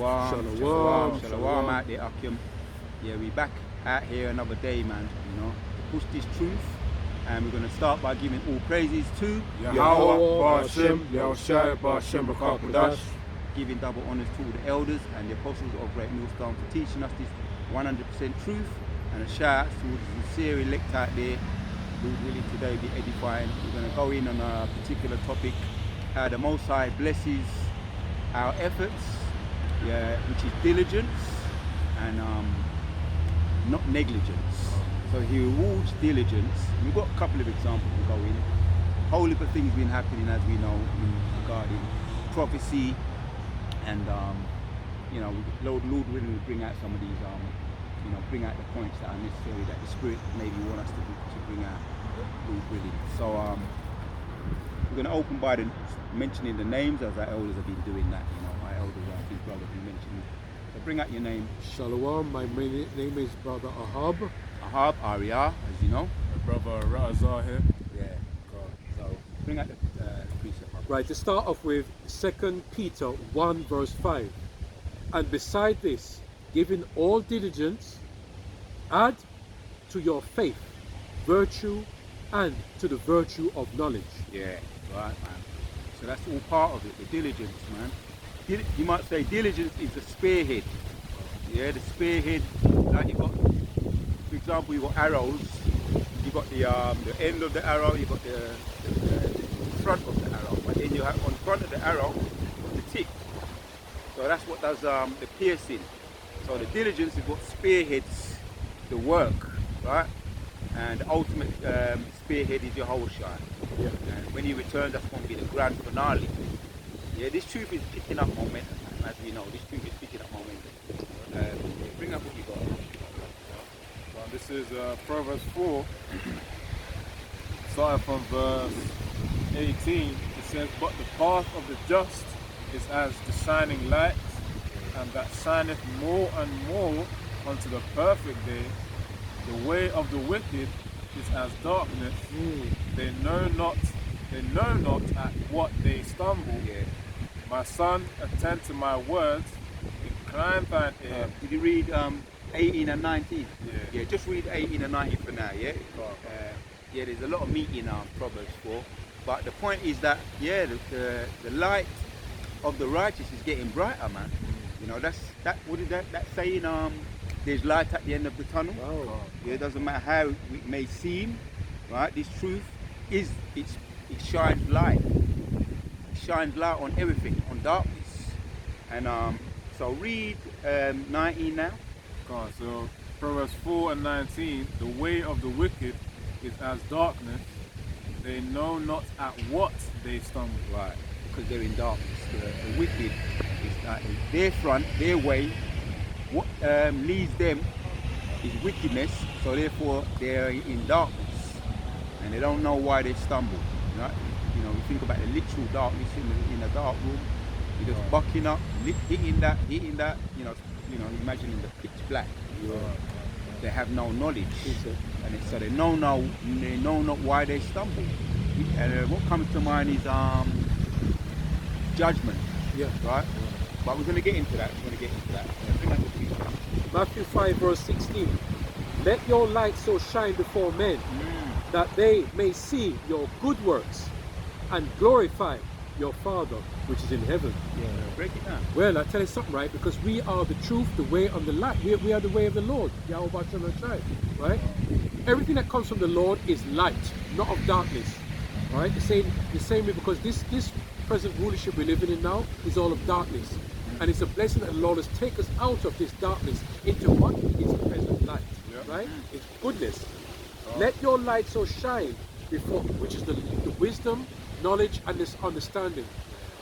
Shalom. Shalom. Shalom out there, Akim. Yeah, we back out here another day, man, you know, to push this truth. And we're going to start by giving all praises to Yahweh, Ba'ashem, Yahushai, Ba'ashem, B'Kakodash. Giving double honors to all the elders and the apostles of Great Millstone for teaching us this 100% truth. And a shout out to all the sincere elect out there. Lord willing, today be edifying. We're going to go in on a particular topic, how the Most High blesses our efforts, which is diligence and not negligence. So he rewards diligence. We've got a couple of examples to go in. A whole heap of things been happening, as we know, regarding prophecy, and you know, Lord willing, will bring out some of these, you know, bring out the points that are necessary that the Spirit maybe want us to bring out. Lord willing. So we're going to open by mentioning the names, as our elders have been doing that. You know, our elders, our big brother, been mentioning. So bring out your name. Shalom, my name is Brother Ahab. Ahab, Arya, as you know. My brother Razar here. Yeah. So bring out the precept. Right, to start off with 2 Peter 1 verse 5. And beside this, giving all diligence, add to your faith virtue, and to the virtue of knowledge. Yeah, right, man. So that's all part of it, the diligence, man. You might say diligence is the spearhead. Yeah, the spearhead. Like you got, for example, you got arrows. You got the end of the arrow. You got the front of the arrow. But then you have on front of the arrow the tip. So that's what does the piercing. So the diligence is what spearheads the work, right? And the ultimate spearhead is your whole shine. Yeah. And when he returns, that's going to be the grand finale. Yeah, this truth is picking up momentum, as we know. This truth is picking up momentum. Bring up what you got. Well, this is Proverbs 4, starting from verse 18. It says, "But the path of the just is as the shining light, and that shineth more and more unto the perfect day. The way of the wicked is as darkness. They know not at what they stumble. Yeah. My son, attend to my words, incline thine ear." Did you read 18 and 19? Yeah. Just read 18 and 19 for now, yeah? Yeah, there's a lot of meat in Proverbs 4. But the point is that, yeah, the light of the righteous is getting brighter, man. You know, what is that saying? There's light at the end of the tunnel. Wow. Yeah, it doesn't matter how it may seem, right? This truth it shines light. It shines light on everything, on darkness. And so read 19 now. So Proverbs 4 and 19, "The way of the wicked is as darkness. They know not at what they stumble." Right, because they're in darkness. The wicked is like their front, their way. What leads them is wickedness, so therefore they're in darkness, and they don't know why they stumble. Right? You know, you think about the literal darkness in a dark room. You're just bucking up, hitting that. You know, imagining the pitch black. They have no knowledge, and so they know not why they stumble. And what comes to mind is judgment. Yeah. Right. But we're going to get into that. Matthew 5 verse 16. Let your light so shine before men that they may see your good works and glorify your Father which is in heaven. Yeah. Break it down. Well, I tell you something, right? Because we are the truth, the way, and the light. We are the way of the Lord. Yahweh Ba'ashem Yahushai, right? Everything that comes from the Lord is light, not of darkness. Right? The same way, because this present rulership we're living in now is all of darkness. And it's a blessing that the Lord has taken us out of this darkness into what is present light. Right? It's goodness. Let your light so shine before, which is the wisdom, knowledge, and this understanding.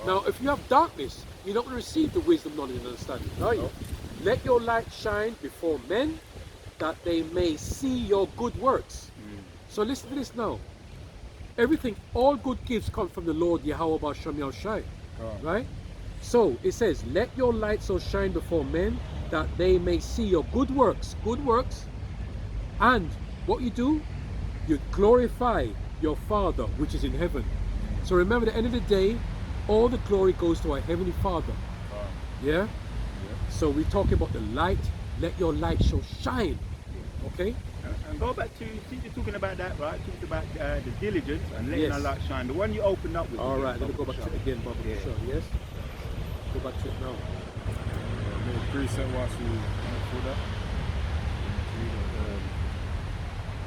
Now, if you have darkness, you're not going to receive the wisdom, knowledge, and understanding, are you? Let your light shine before men, that they may see your good works. So listen to this now. Everything, all good gifts come from the Lord Yahweh Ba'ashem Yahushai, right? So it says, let your light so shine before men that they may see your good works, and what you do, you glorify your Father which is in heaven. So remember, at the end of the day, all the glory goes to our Heavenly Father. Yeah? So we're talking about the light. Let your light so shine. Okay. And go back to, since you're talking about that, right? Talking about the diligence and letting Yes. our light shine. The one you opened up with. All again, right. Let me go Baba back to Bashar. it again, Baba Yeah. Bashar. Yes. Go back to it now. Little preset whilst you look for that.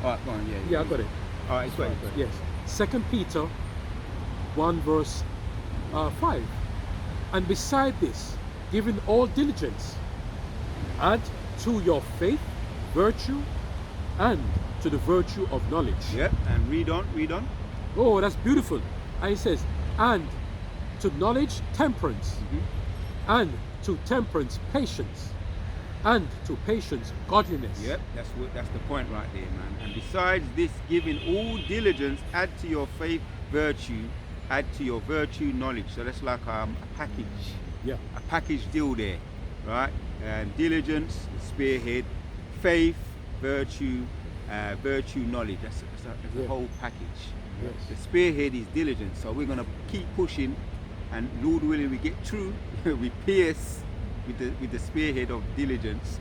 All right, go on. Yeah. Yeah, I got it. All right, it's great. Yes. 2 Peter 1 verse 5. And beside this, giving all diligence, add to your faith virtue, and to the virtue of knowledge. Yep. And read on. Read on. Oh, that's beautiful. And it says, and to knowledge temperance, and to temperance patience, and to patience godliness. Yep, that's the point right there, man. And besides this, giving all diligence, add to your faith virtue, add to your virtue knowledge. So that's like a package, Yeah. a package deal there, right? And diligence, spearhead, faith, virtue, virtue knowledge. That's Yeah. a whole package. Yes. The spearhead is diligence. So we're gonna keep pushing, and Lord willing, we get through. We pierce with the spearhead of diligence.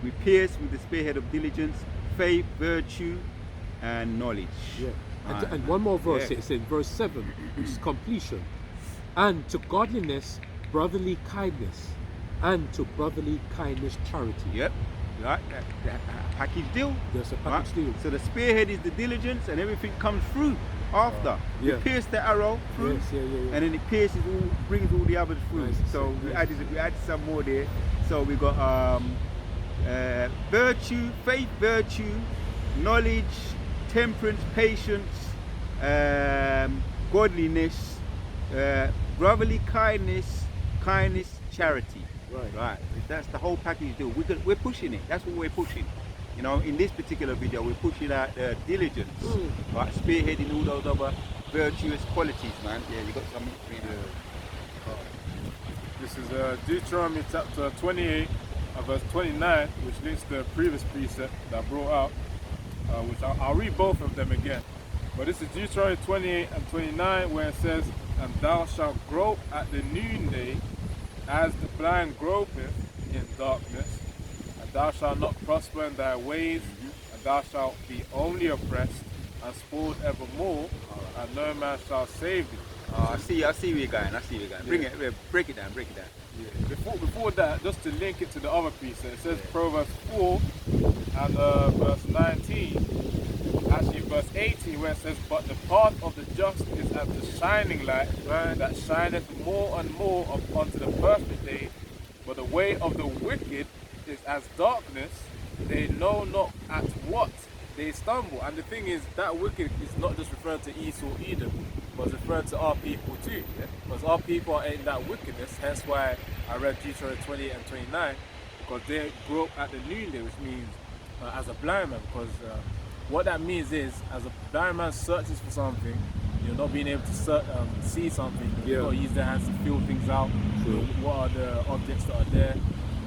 We pierce with the spearhead of diligence, faith, virtue, and knowledge. Yeah. Right. And one more verse, Yeah. it's in verse 7, which is completion. And to godliness, brotherly kindness, and to brotherly kindness, charity. Yep. Right. That package deal. There's a Right. package deal. So the spearhead is the diligence, and everything comes through after. Yeah. We pierce the arrow through, Yes, yeah. and then it pierces all, brings all the others through. Nice. So we added some more there. So we got virtue, faith, virtue, knowledge, temperance, patience, godliness, brotherly kindness, charity. Right. That's the whole package deal. We're pushing it. That's what we're pushing. You know, in this particular video, we're pushing out diligence, right? Spearheading all those other virtuous qualities, man. Yeah, you got something to read. This is Deuteronomy chapter 28, verse 29, which links to the previous precept that I brought out, which I'll read both of them again. But this is Deuteronomy 28 and 29, where it says, and thou shalt grope at the noonday, as the blind gropeth in darkness, and thou shalt not prosper in thy ways, and thou shalt be only oppressed and spoiled evermore, and no man shall save thee. I see where you're going. Break it down. Yeah. Before that, just to link it to the other precept, it says Proverbs 4 and verse 19. Actually, verse 18, where it says, but the path of the just is as the shining light, that shineth more and more unto the perfect day. But the way of the wicked is as darkness, they know not at what they stumble. And the thing is, that wicked is not just referring to Esau, Edom, but it's referring to our people too. Because our people are in that wickedness, hence why I read Deuteronomy 28 and 29, because they grew up at the noonday, which means as a blind man, because what that means is, as a blind man searches for something, you're not being able to see something. You've got to use their hands to feel things out. You know, what are the objects that are there?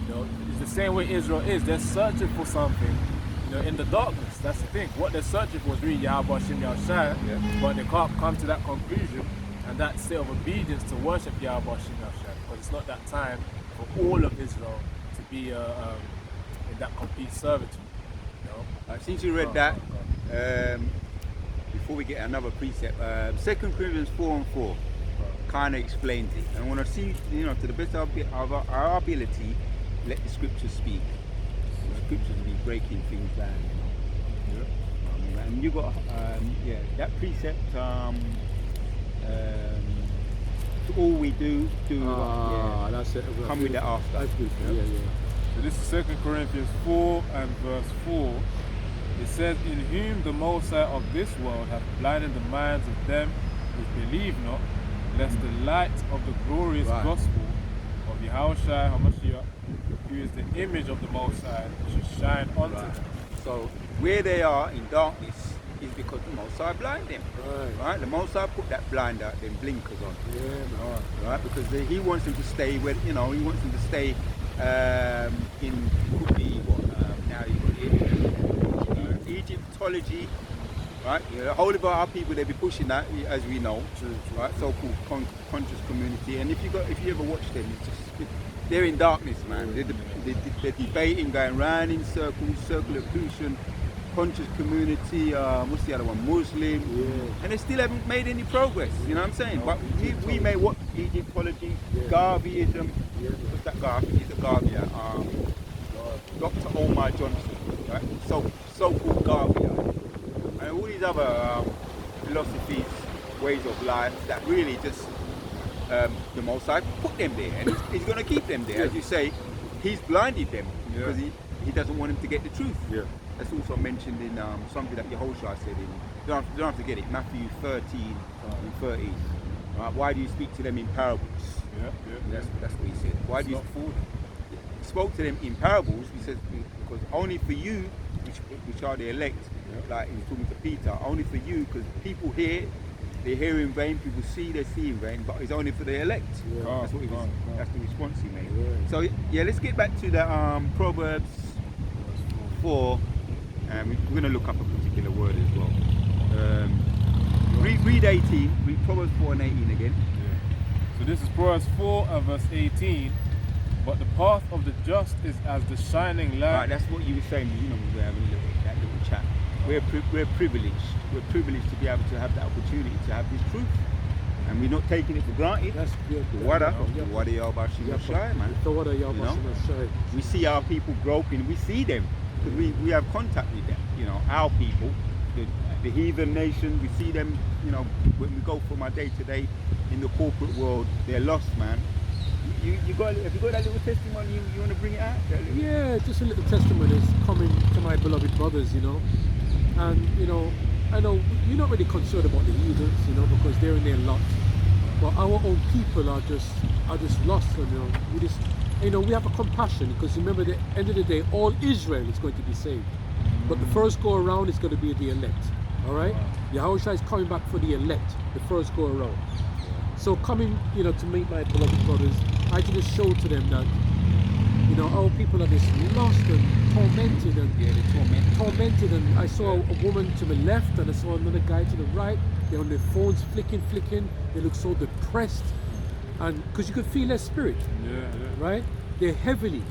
You know, it's the same way Israel is. They're searching for something, you know, in the darkness. That's the thing. What they're searching for is really Yahweh Shem Yahshai, but they can't come to that conclusion and that state of obedience to worship Yahweh Shem Yahshai, because it's not that time for all of Israel to be in that complete servitude. You know? Since you read that, before we get another precept, 2 Corinthians 4 and 4 kind of explains it. And I want to see, you know, to the best of our ability, let the scriptures speak. The scriptures be breaking things down. You know? And you got, that precept. All we do. That's it. Come with that after. That's good. Yeah. So this is 2 Corinthians 4 and verse 4. It says, in whom the Most High of this world hath blinded the minds of them which believe not, lest the light of the glorious gospel of Yahushua HaMashiach, who is the image of the Most High, should shine unto them. So where they are in darkness is because the Most High blind them. Right? The Most High put that blinder, them blinkers on. Right? Because he wants them to stay where, you know, he wants them to stay in, could be now you've got Egyptology, right? The whole of our people, they be pushing that, as we know, right? So-called conscious community. And if you ever watch them, it's just they're in darkness, man. They're debating, going round in circles, circumlocution, conscious community, what's the other one, Muslim, and they still haven't made any progress, you know what I'm saying? But we made what, Egyptology, Garveyism, what's that guy, I think he's a Garveyer, Dr. Omar Johnson, right? So-called Garveyer, and all these other philosophies, ways of life that really just the Most High put them there, and he's going to keep them there. As you say, he's blinded them because he doesn't want them to get the truth. That's also mentioned in something that Yehoshua said in, you don't have to get it, Matthew 13 and 13. Right? Why do you speak to them in parables? That's what he said. Why do you spoke to them in parables? He says, because only for you, which are the elect, like he was talking to Peter, only for you, because people hear, they hear in vain, people see, they see in vain, but it's only for the elect. That's what he was, that's the response he made. So yeah, let's get back to the Proverbs 4, and we're going to look up a particular word as well. Read 18, read Proverbs 4 and 18 again. So this is Proverbs 4 and verse 18. But the path of the just is as the shining light. Right, that's what you were saying, you know, we were having that little chat. We're privileged. We're privileged to be able to have the opportunity to have this truth. And we're not taking it for granted. That's good. Man. We see our people groping, we see them. Because we have contact with them, you know, our people, the heathen nation, we see them, you know, when we go from our day to day in the corporate world, they're lost, man. Have you got that little testimony you want to bring it out? Yeah, just a little testimony is coming to my beloved brothers, you know. And, you know, I know you're not really concerned about the heathens, you know, because they're in their lot. But our own people are just lost, and, you know, we have a compassion, because remember, at the end of the day, all Israel is going to be saved. But the first go around is going to be the elect. All right? Yahushua is coming back for the elect, the first go around. So coming, you know, to meet my beloved brothers, I can just show to them that, you know, our people are just lost and tormented, and tormented. And I saw a woman to the left, and I saw another guy to the right. They're on their phones flicking. They look so depressed, and because you could feel their spirit, right? They're heavily.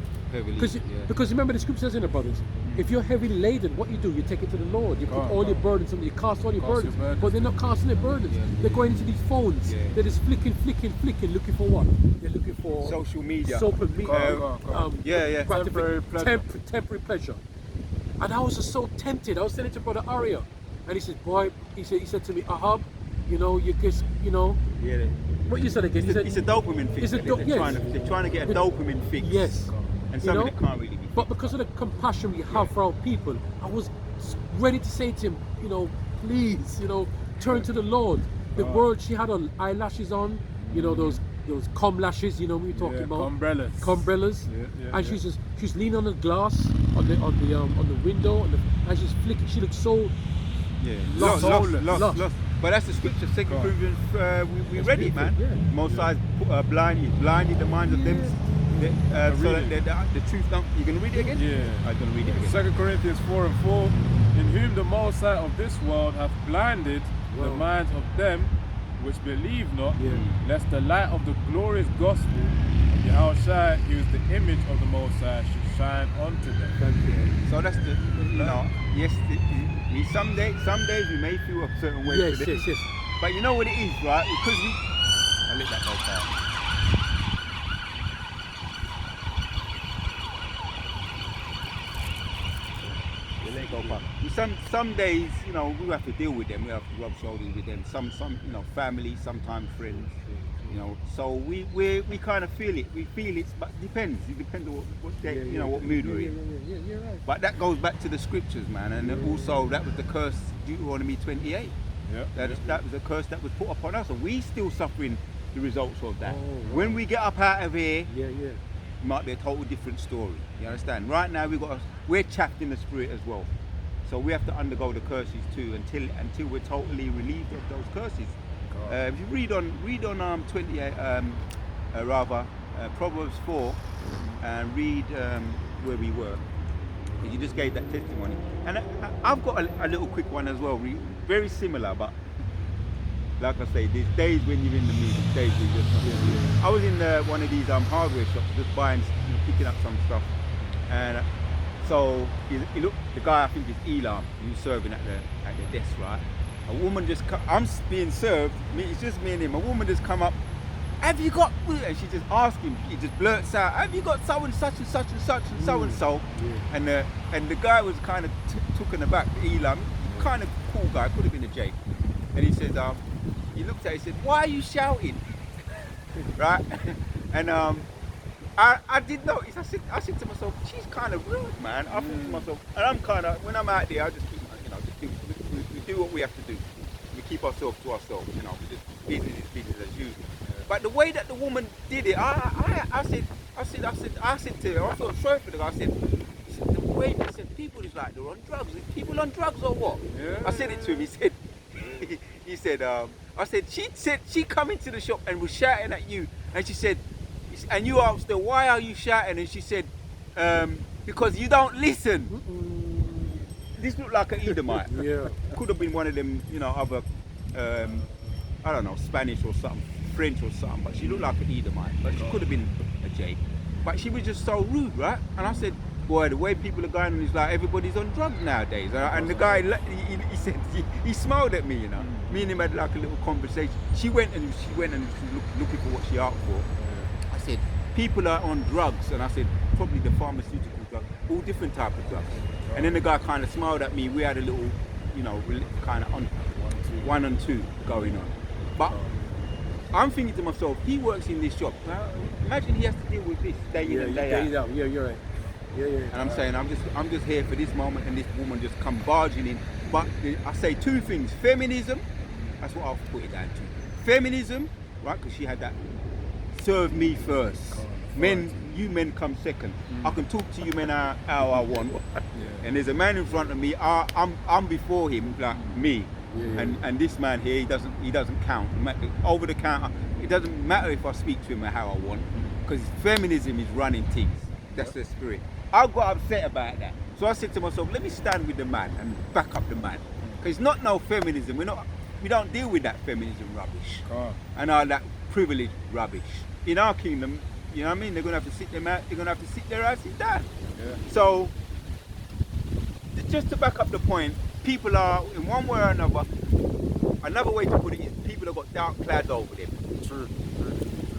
Because remember the scripture says in the brothers, if you're heavily laden, what you do, you take it to the Lord. You put all your burdens on, you cast all your burdens. But they're not casting their burdens. They're going into these phones. They're just flicking, looking for what? They're looking for social media. Temporary pleasure. And I was just so tempted. I was saying it to Brother Aria, and he said, boy, he said to me, Ahab, you know, you just, you know. Yeah. What you said again? It's a dopamine fix. They're trying to get a dopamine fix. Yes. And some of it can't really be. But because of the compassion we have for our people, I was ready to say to him, you know, please, you know, turn to the Lord. The word, she had her eyelashes on, you know, those comb lashes, you know, we were talking about. Combrellas. And she's leaning on the glass on the window, and she's flicking. She looked so lost. But that's the scripture, 2 Corinthians. We read it, man. Most High blinded the minds of them. So that the truth don't. You gonna read it again? Yeah. I'm gonna read it again. 2 Corinthians 4 and 4. In whom the Most High of this world hath blinded the minds of them which believe not, lest the light of the glorious gospel of Yahushua, who is the image of the Most High, should shine unto them. So that's the, you know, yes. Some days we may feel a certain way. Yes. But you know what it is, right? Because I let that go down. Some days, you know, we have to deal with them. We have to rub shoulders with them. Some, you know, family, sometimes friends. You know, so we kind of feel it. We feel it, but it depends. It depends on what day, you know, what mood we're in. Yeah, right. But that goes back to the scriptures, man, and also that was the curse, Deuteronomy 28. That was a curse that was put upon us, and we still suffering the results of that. When we get up out of here, it might be a total different story. You understand? Right now we're chaffed in the spirit as well, so we have to undergo the curses too until we're totally relieved of those curses. If you read on 28, Proverbs 4, and read where we were. You just gave that testimony, and I've got a little quick one as well, very similar. But like I say, there's days when you're in the mood, there's days when you're just not in the mood. I was in one of these hardware shops just buying, picking up some stuff, and so he looked, the guy, I think it's Elam, he was serving at the desk, right? A woman just I'm being served, it's just me and him. A woman just come up, have you got, and she just asked him, he just blurts out, have you got so and such and such and such and so and so? And the guy was kind of taken aback, Elam, kind of cool guy, could have been a Jake. And he said, he looked at it, he said, why are you shouting? Right? And I did notice, I said to myself, she's kind of rude, man. I thought to myself, and I'm kind of, when I'm out there, I just keep, we do what we have to do. We keep ourselves to ourselves, we just business as usual. But the way that the woman did it, I said to her, I felt sorry for the guy. I said, the way they said people is like they're on drugs. Is people on drugs or what? Yeah. I said it to him. He said, I said she come into the shop and was shouting at you, and she said, and you asked her, why are you shouting? And she said, because you don't listen. This looked like an Edomite. Yeah. Could have been one of them, other, I don't know, Spanish or something, French or something, but she looked like an Edomite. But she could have been a Jake. But she was just so rude, right? And I said, boy, the way people are going on is like everybody's on drugs nowadays. And the guy, he said, he smiled at me, Me and him had like a little conversation. She went and she was looking for what she asked for. I said, people are on drugs, and I said, probably the pharmaceutical drugs, all different type of drugs. And then the guy kind of smiled at me. We had a little, kind of on 1 and 2 going on. But I'm thinking to myself, he works in this shop. Now, imagine he has to deal with this day in and day out. Yeah, you're right. Yeah. And I'm saying, I'm just here for this moment, and this woman just come barging in. But I say 2 things: feminism. That's what I'll put it down to. Feminism, right? Because she had that. Serve me first. You men come second. I can talk to you men how I want. And there's a man in front of me. I'm before him, like me. And this man here, he doesn't count. Over the counter, it doesn't matter if I speak to him how I want, because feminism is running things. That's the spirit. I got upset about that. So I said to myself, let me stand with the man and back up the man. Because it's not no feminism. We don't deal with that feminism rubbish. And all that privilege rubbish. In our kingdom, you know what I mean? They're gonna have to sit them out. They're gonna have to sit their asses down. Yeah. So, just to back up the point, people are in one way or another. Another way to put it is, people have got dark clouds over them. True.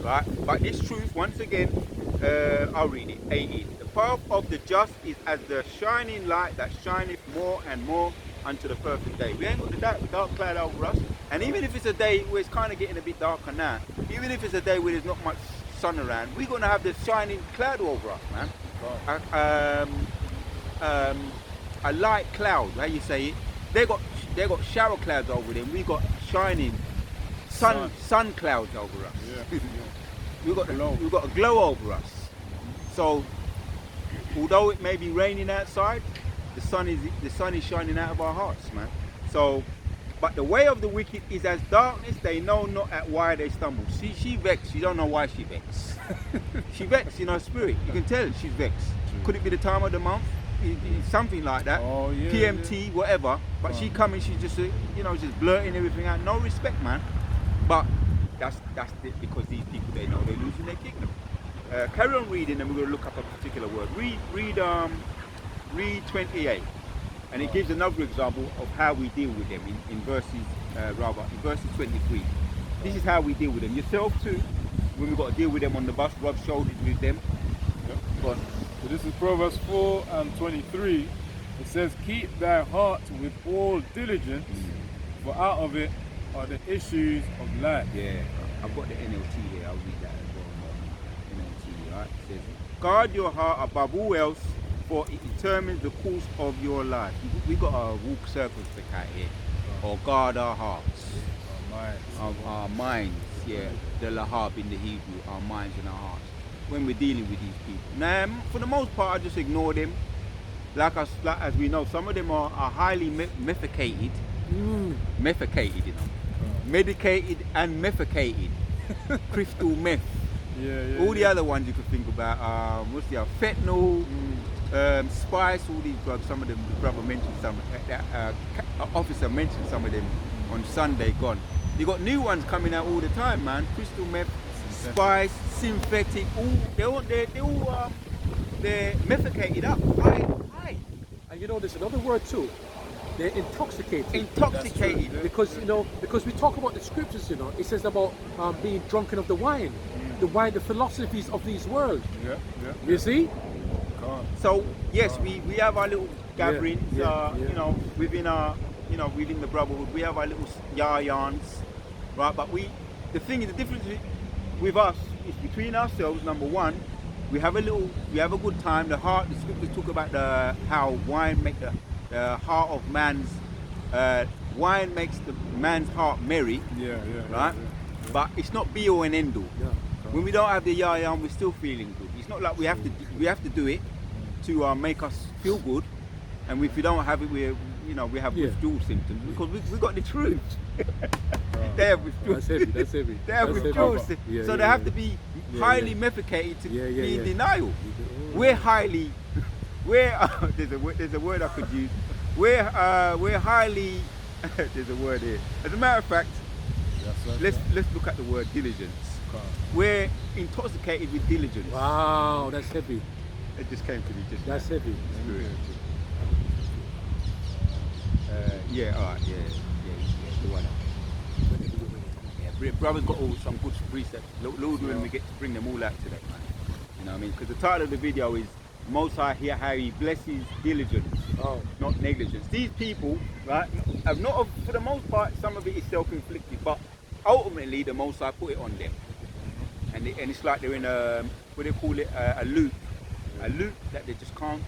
Right. But this truth, once again, I'll read it. 18. The path of the just is as the shining light that shineth more and more unto the perfect day. We ain't got the dark cloud over us. And even if it's a day where it's kind of getting a bit darker now, even if it's a day where there's not much sun around, we're going to have the shining cloud over us, man. A light cloud, how you say it? They got shower clouds over them. We got shining sun clouds over us. Yeah. We've got a glow over us. So although it may be raining outside, the sun is shining out of our hearts, man. So, but the way of the wicked is as darkness, they know not at why they stumble. See, she vexed, you don't know why she vexed. She vexed in her spirit, you can tell she's vexed. Could it be the time of the month? Something like that. Oh, yeah, PMT, whatever. But she coming, she's just, just blurting everything out. No respect, man. But that's it, because these people, they know they're losing their kingdom. Carry on reading, and we're going to look up a particular word. Read 28. And it gives another example of how we deal with them in verses 23. This is how we deal with them. Yourself too, when we've got to deal with them on the bus, rub shoulders with them. Yep. So this is Proverbs 4:23. It says, keep thy heart with all diligence, for out of it are the issues of life. Yeah, I've got the NLT here, I'll read that as well. NLT, right? It says, guard your heart above all else, for it determines the course of your life. We've got to walk circumspect here, or guard our hearts. Our minds, yeah. The lahab in the Hebrew, our minds and our hearts. When we're dealing with these people. Now, for the most part, I just ignore them. Like as we know, some of them are highly medicated. Medicated, Medicated and methicated. Crystal meth. All the other ones you could think about. What's the other? Fentanyl. Spice, all these drugs. Some of them, the brother mentioned some, officer mentioned some of them on Sunday gone. You got new ones coming out all the time, man. Crystal meth, spice, synthetic, they're methicated up. Why? And you know, there's another word too. They're intoxicated. Intoxicated. Because because we talk about the scriptures, it says about being drunken of the wine, the philosophies of these world. Yeah. You see? So yes, we have our little gatherings, within our, within the brotherhood, we have our little yarns, right? But the difference with us is between ourselves. Number one, we have a good time. The scriptures talk about how wine makes the heart of wine makes the man's heart merry. Right? But it's not be all and end all. When we don't have the yarn, we're still feeling good. It's not like we have to do it to make us feel good, and if we don't have it, we have withdrawal symptoms, because we got the truth. They have withdrawal. That's heavy. They have withdrawal symptoms, so they have to be highly methycated to be in denial. There's a word I could use. We're highly. There's a word here. As a matter of fact, let's look at the word diligence. We're intoxicated with diligence. Wow, that's heavy. It just came to me just That's heavy. The one. Yeah, brother's got some good precepts. Lord willing, we get to bring them all out today, man. You know what I mean? Because the title of the video is Most High Hear How He Blesses Diligence, not negligence. These people, right, have not, for the most part, some of it is self-inflicted, but ultimately the Most High put it on them. And it's like they're in a loop that they just can't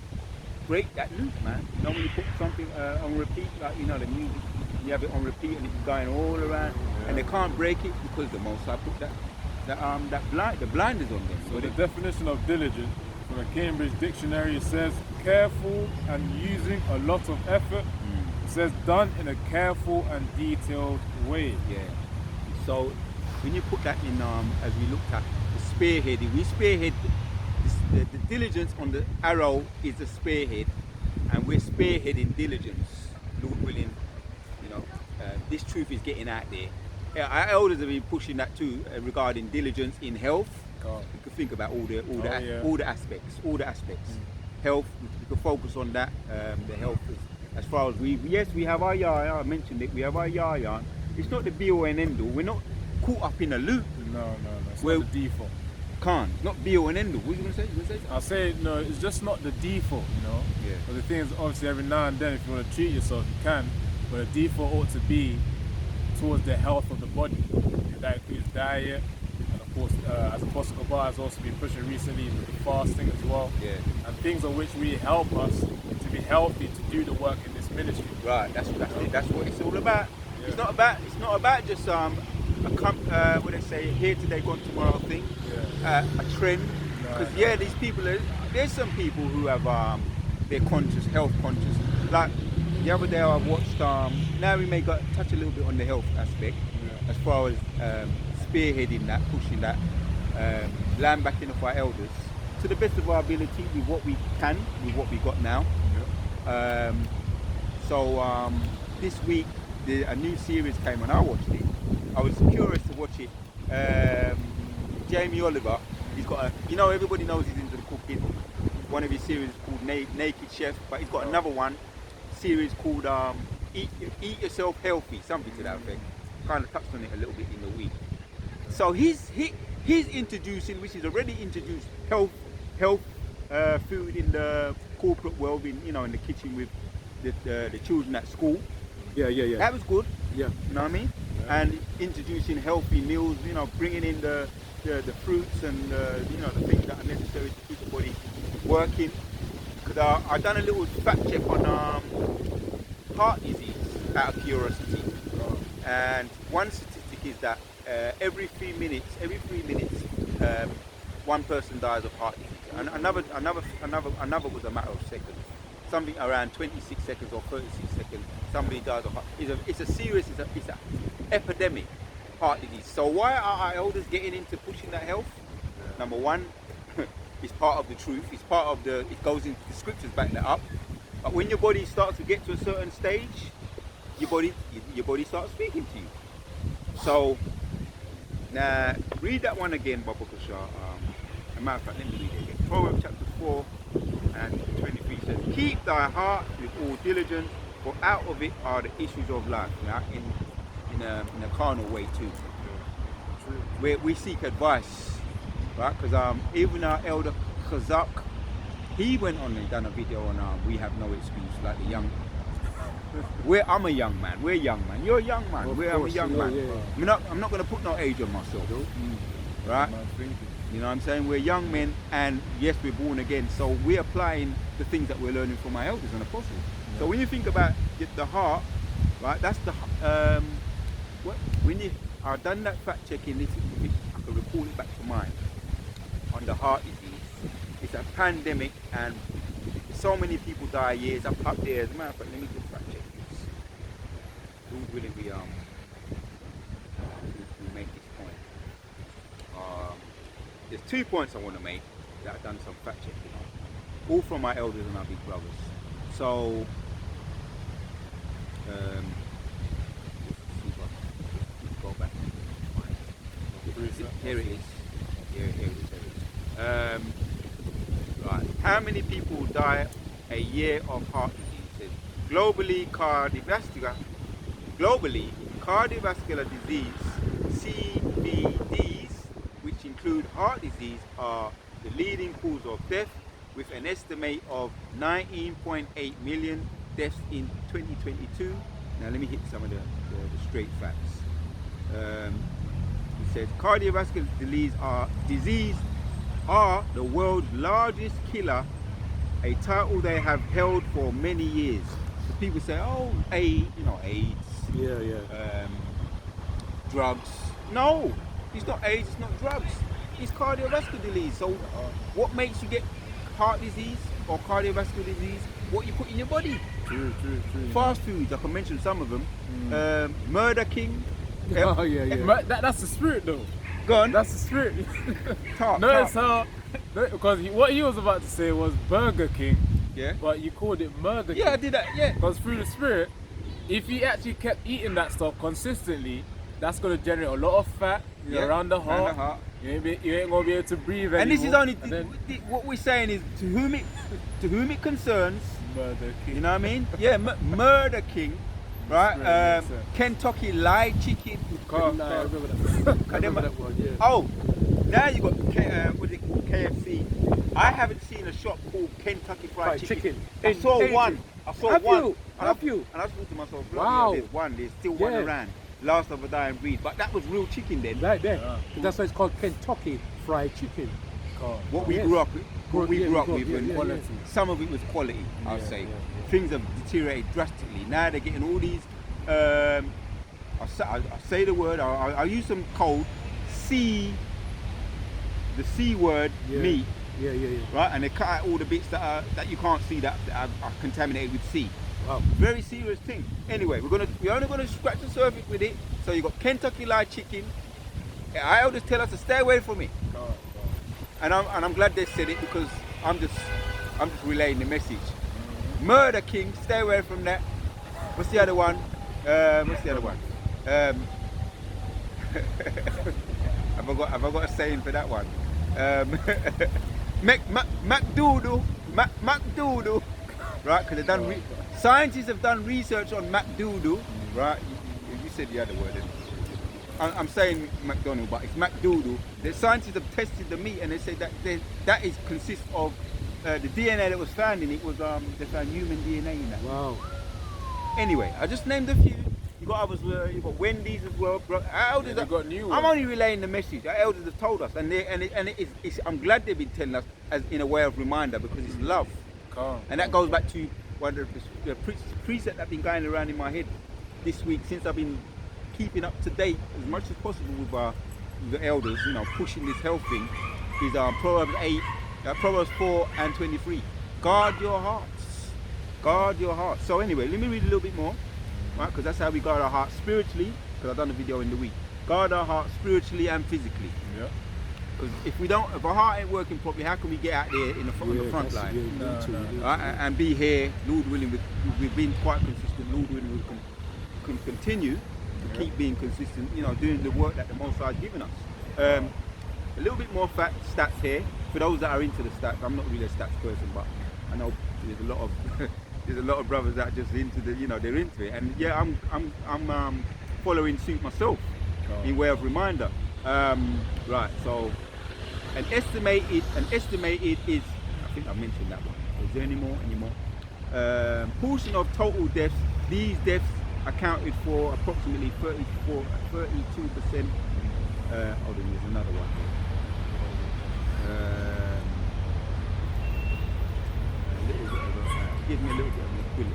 break that loop, man. When you put something on repeat, like the music, you have it on repeat and it's going all around, and they can't break it because the Most High put the blinders on them. So the definition of diligent from the Cambridge Dictionary, it says careful and using a lot of effort. It says done in a careful and detailed way. Yeah. So when you put that in, as we looked at the spearheading, we spearhead the diligence on the arrow is the spearhead, and we're spearheading diligence. Lord willing, this truth is getting out there. Our elders have been pushing that too, regarding diligence in health. You can think about all the aspects. Health, we can focus on that. The health, as far as we have our yarn. I mentioned it. We have our yarn. It's not the be all and end all. We're not caught up in a loop. No. It's not the default. Not be all and end all. What are you going to say? I'll say, no, it's just not the default, Yeah. But the thing is, obviously, every now and then, if you want to treat yourself, you can. But the default ought to be towards the health of the body. That includes diet, and of course, as Apostle Kabar has also been pushing recently with the fasting as well. Yeah. And things of which really help us to be healthy, to do the work in this ministry. Right. That's what it's all about. Yeah. It's not about just what they say, here today, gone tomorrow thing. Yeah. A trend. Because these people, there's some people who have they're conscious, health conscious. Like the other day I watched, now we may touch a little bit on the health aspect, as far as spearheading that, pushing that, land backing of our elders to the best of our ability with what we can, with what we got now. So this week a new series came and I watched it. I was curious to watch it. Jamie Oliver, he's got everybody knows he's into the cooking. One of his series is called Naked Chef, but he's got another series called Eat Yourself Healthy, something to that effect. Kind of touched on it a little bit in the week. So he's introducing, which is already introduced, health food in the corporate world, in the kitchen with the children at school. Yeah. That was good. Yeah. You know what I mean? And introducing healthy meals, bringing in the fruits and the things that are necessary to keep the body working. Because I done a little fact check on heart disease out of curiosity, and one statistic is that every 3 minutes, one person dies of heart disease. And another was a matter of seconds. Something around 26 seconds or 36 seconds, somebody dies of heart. It's an epidemic, heart disease. So why are our elders getting into pushing that health? Number one, it's part of the truth. It goes into the scriptures backing that up. But when your body starts to get to a certain stage, your body starts speaking to you. So now read that one again, Baba Kushar. As a matter of fact, let me read it again. Proverbs chapter 4 and 23 says, "Keep thy heart with all diligence, for out of it are the issues of life." Now, in a carnal way too, where we seek advice, right? Because even our elder Khazak, he went on and done a video on "We Have No Excuse," like the young. I'm a young man. We're young man. You're a young man. I'm a young man. I'm not going to put no age on myself, right? You know what I'm saying? We're young men, and yes, we're born again. So we're applying the things that we're learning from our elders and apostles. So when you think about the heart, right? That's the when you I've done that fact checking. I can recall it back to mind on the heart disease. It's a pandemic, and so many people die years up there. As a matter of fact, let me just fact check this. Lord willing, we make this point. There's 2 points I want to make that I've done some fact checking on, all from my elders and our big brothers. So, let's go back. Here it is. Here it is. Right. How many people die a year of heart disease? Globally, cardiovascular disease, CVDs, which include heart disease, are the leading cause of death, with an estimate of 19.8 million deaths in 2022. Now let me hit some of the straight facts. It says cardiovascular disease are the world's largest killer, a title they have held for many years. So people say, oh, AIDS, drugs. No, it's not AIDS, it's not drugs. It's cardiovascular disease. So what makes you get heart disease or cardiovascular disease? What you put in your body. True. Fast foods, I can mention some of them. Murder King. That's the spirit though. Go on. That's the spirit. Notice how, because what he was about to say was Burger King, yeah, but you called it Murder King. Yeah, I did that, yeah. Because through the spirit, if he actually kept eating that stuff consistently, that's going to generate a lot of fat around the heart. You ain't going to be able to breathe anymore. And this is only, what we're saying is, to whom it concerns, Murder King. You know what I mean? Yeah, Murder King, right? Kentucky Lied Chicken. I remember that one, yeah. Oh, now you got KFC. I haven't seen a shop called Kentucky Fried Chicken. I saw one. Have you? And I thought to myself, wow. there's still one around. Last of a dying breed. But that was real chicken then. Right there. That's why it's called Kentucky Fried Chicken. What we grew up with. Quality. Some of it was quality, I'll say. Things have deteriorated drastically. Now they're getting all these, I'll say the word, I'll use some code, the C word, meat. Yeah. Right, and they cut out all the bits that you can't see that are contaminated with C. Wow. Very serious thing. Anyway, we're only gonna scratch the surface with it. So you got Kentucky Lied Chicken. Our elders tell us to stay away from it. And I'm glad they said it, because I'm just relaying the message. Murder King, stay away from that. What's the other one? Have I got a saying for that one? McDoodle, right? Because scientists have done research on McDoodle, right? You said the other word. I'm saying McDonald, but it's McDoodle. The scientists have tested the meat, and they say that consists of the DNA that was found in it was they found human DNA in that. Wow. Anyway, I just named a few. You got others. You got Wendy's as well. Our elders got new ones. I'm only relaying the message. Our elders have told us, and I'm glad they've been telling us as in a way of reminder, because it's love. And that goes back to one of the precepts that have been going around in my head this week, since I've been keeping up to date as much as possible with the elders, pushing this health thing, is Proverbs 4 and 23. Guard your hearts. Guard your hearts. So anyway, let me read a little bit more, right? Because that's how we guard our hearts spiritually, because I've done a video in the week. Guard our hearts spiritually and physically. Yeah. Because if our heart ain't working properly, how can we get out there on the front line? And be here, Lord willing, we've been quite consistent, Lord willing, we can continue. to keep being consistent, you know, doing the work that the Most High has given us. A little bit more stats here for those that are into the stats. I'm not really a stats person, but I know there's a lot of there's a lot of brothers that are just into the, you know, they're into it. And yeah, I'm following suit myself in way of reminder. Right, so an estimated is, I think I mentioned that one. Is there any more? Portion of total deaths. These deaths accounted for approximately 32%. Hold on, there's another one. Give me a little bit of a quick.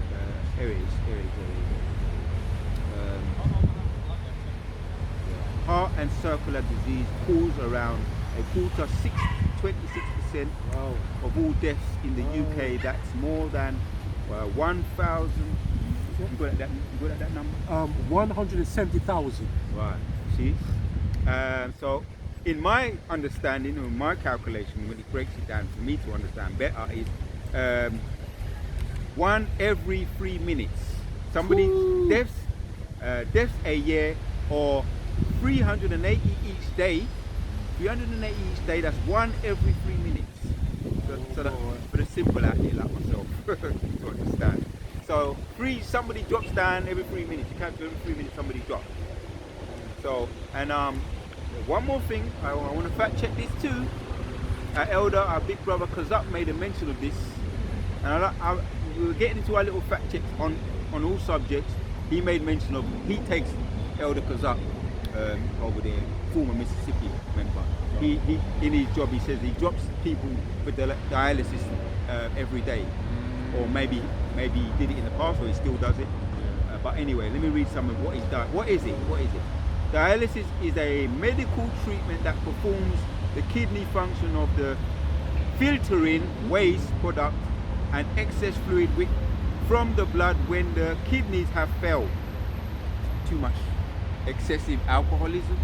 Here it is. Heart and circular disease cause around a quarter, 26% of all deaths in the UK. That's more than 1,000. You got that number? 170,000. Right. See. So, in my understanding, or my calculation, when it breaks it down for me to understand better, is 1 every 3 minutes. Somebody's deaths a year, or 380 each day. 380 each day. That's 1 every 3 minutes. So that, for the simple out here like myself to understand. So somebody drops down every 3 minutes. You can't do every 3 minutes somebody drops. So, and one more thing, I want to fact check this too. Our elder, our big brother Kazak made a mention of this, and we were getting into our little fact checks on all subjects. He made mention of, he takes Elder Kazak over there, former Mississippi member. He in his job, he says he drops people with dialysis every day, or maybe he did it in the past, or he still does it. But anyway, let me read some of what he's done. What is it? Dialysis is a medical treatment that performs the kidney function of the filtering waste product and excess fluid from the blood when the kidneys have failed. Too much excessive alcoholism.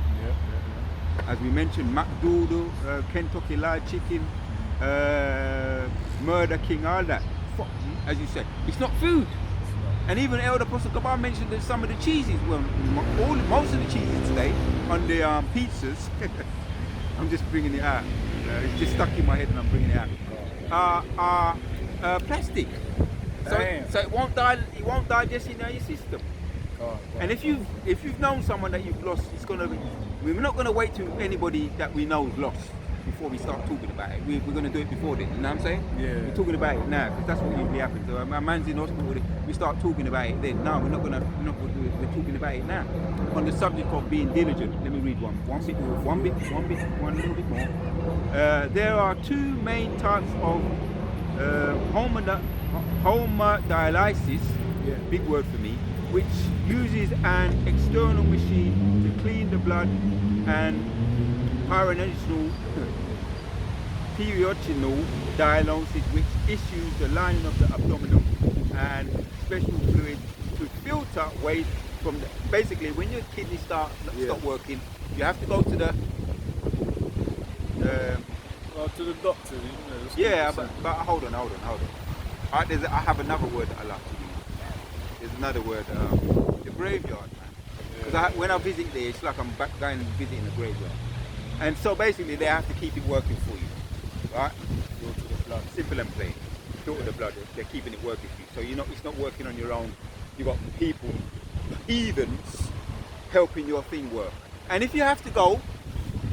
As we mentioned, McDoodle, Kentucky Fried Chicken, Murder King, all that. As you said, it's not food. And even Elder Apostle Gabar mentioned that some of the cheeses, well, most of the cheeses today on the pizzas, I'm just bringing it out. It's just stuck in my head and I'm bringing it out. Are plastic, so it won't digest in your system. And if you've known someone that you've lost, we're not gonna wait till anybody that we know is lost before we start talking about it. We're gonna do it before then. You know what I'm saying? Yeah. We're talking about it now because that's what usually happens. So a man's in hospital, we start talking about it then. No, we're not gonna do it. We're talking about it now. On the subject of being diligent, let me read one little bit more. There are two main types of hemodialysis, big word for me, which uses an external machine to clean the blood, and peritoneal dialysis, which issues the lining of the abdominal and special fluid to filter waste from the. Basically, when your kidneys stop working, you have to go to the doctor. But hold on. I have another word that I like to use. There's another word, the graveyard, man. Because when I visit there, it's like I'm back going and visiting the graveyard. And so basically, they have to keep it working for you, right? Filter the blood. Simple and plain. Filter the blood. They're keeping it working for you. So it's not working on your own. You've got people, heathens, helping your thing work. And if you have to go,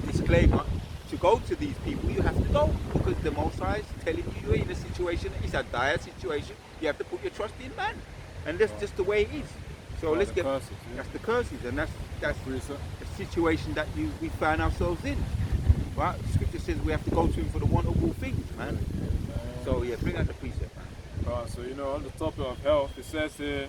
disclaimer, to go to these people, you have to go because the Most High is telling you you're in a situation. It's a dire situation. You have to put your trust in man, and that's just the way it is. So let's get curses, that's the curses, and that's the situation that we find ourselves in. Right? The scripture says we have to go to him for the want of all things, man. So bring out the precept, man. So on the topic of health, it says here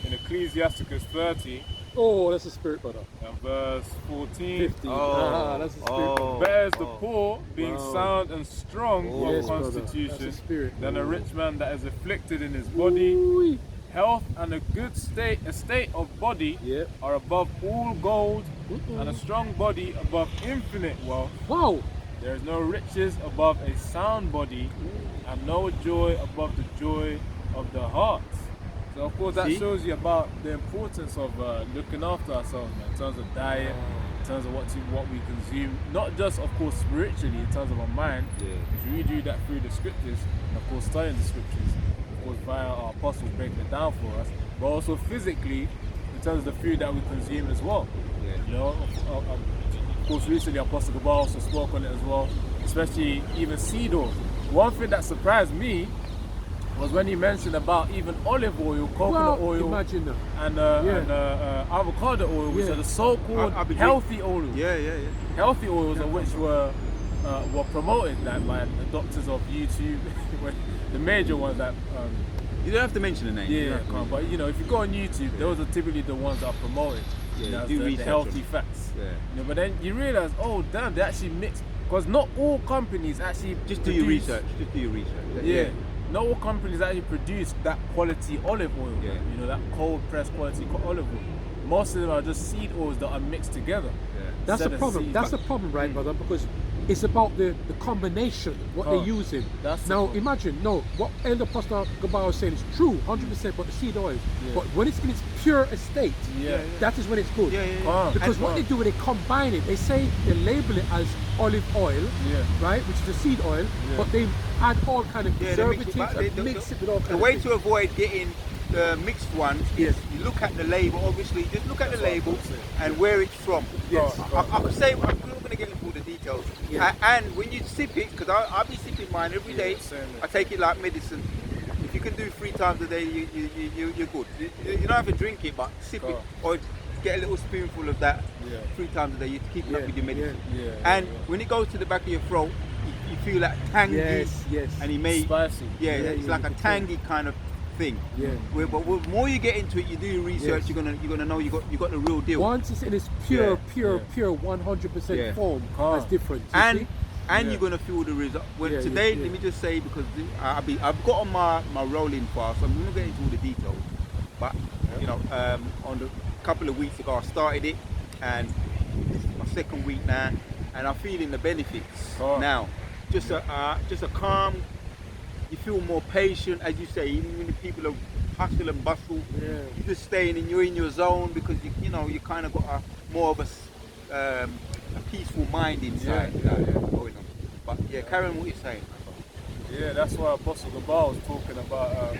in Ecclesiasticus 30. Oh, that's the spirit, brother. And verse 14. 50. That's the spirit. Better is the poor being sound and strong of constitution than a rich man that is afflicted in his body. Ooh. Health and a good state of body are above all gold, and a strong body above infinite wealth. Wow! There is no riches above a sound body, and no joy above the joy of the heart. So of course that See? shows you about the importance of looking after ourselves, man, in terms of diet, in terms of what we consume, not just of course spiritually in terms of our mind, because we do that through the scriptures, and of course studying the scriptures, of course via our apostles breaking it down for us, but also physically in terms of the food that we consume as well. You know, of course recently Apostle Gabar also spoke on it as well, especially even seed oil. One thing that surprised me was when he mentioned about even olive oil, coconut oil, imagine that. and avocado oil, which are the so-called I'll be healthy oils. Healthy oils, of which were promoted like by the doctors of YouTube, the major ones that. You don't have to mention the name. But you know, if you go on YouTube, those are typically the ones that are promoted. Yeah, as do the research healthy on. fats. Yeah. You know, but then you realize, oh damn, they actually mix, because not all companies actually Just do your research. Just do your research. Yeah. Not all companies actually produce that quality olive oil. Yeah. You know, that cold pressed quality olive oil. Most of them are just seed oils that are mixed together. That's Instead the of problem. seeds. That's the problem, right, brother? Because it's about the combination, what they're using. That's the now, problem. imagine, what Elder Pastor Gabar was saying is true, 100%, but the seed oil. Yeah. But when it's in its pure estate, that is when it's good. Because what they do when they combine it, they say they label it as olive oil, right, which is the seed oil, but they add all kind of preservatives and mix it with all kind the of way things. to avoid getting the mixed ones is you look at the label. Obviously, just look at the label and where it's from. Yes. I could say I'm not going to get into all the details. And when you sip it, because I'll be sipping mine every day. I take it like medicine. If you can do 3 times a day, you're good. You don't have to drink it, but sip it or get a little spoonful of that 3 times a day. You keep it up with your medicine. And when it goes to the back of your throat, you feel that tangy. Yes. And he may spicy. it's like a tangy kind of thing. But the more you get into it, you do your research. You're gonna know you got the real deal. Once it's in its pure 100% form, that's different. And you're gonna feel the result. Today, let me just say, because I've got on my rolling fast, so I'm gonna get into all the details. But you know, on the couple of weeks ago, I started it, and this is my 2nd week now, and I'm feeling the benefits now. Just a calm. You feel more patient, as you say, even when the people are hustle and bustle. You're just staying in, you're in your zone, because you kind of got more of a peaceful mind inside. Going on. But carry on what you're saying. Yeah, that's why Apostle Gabar was talking about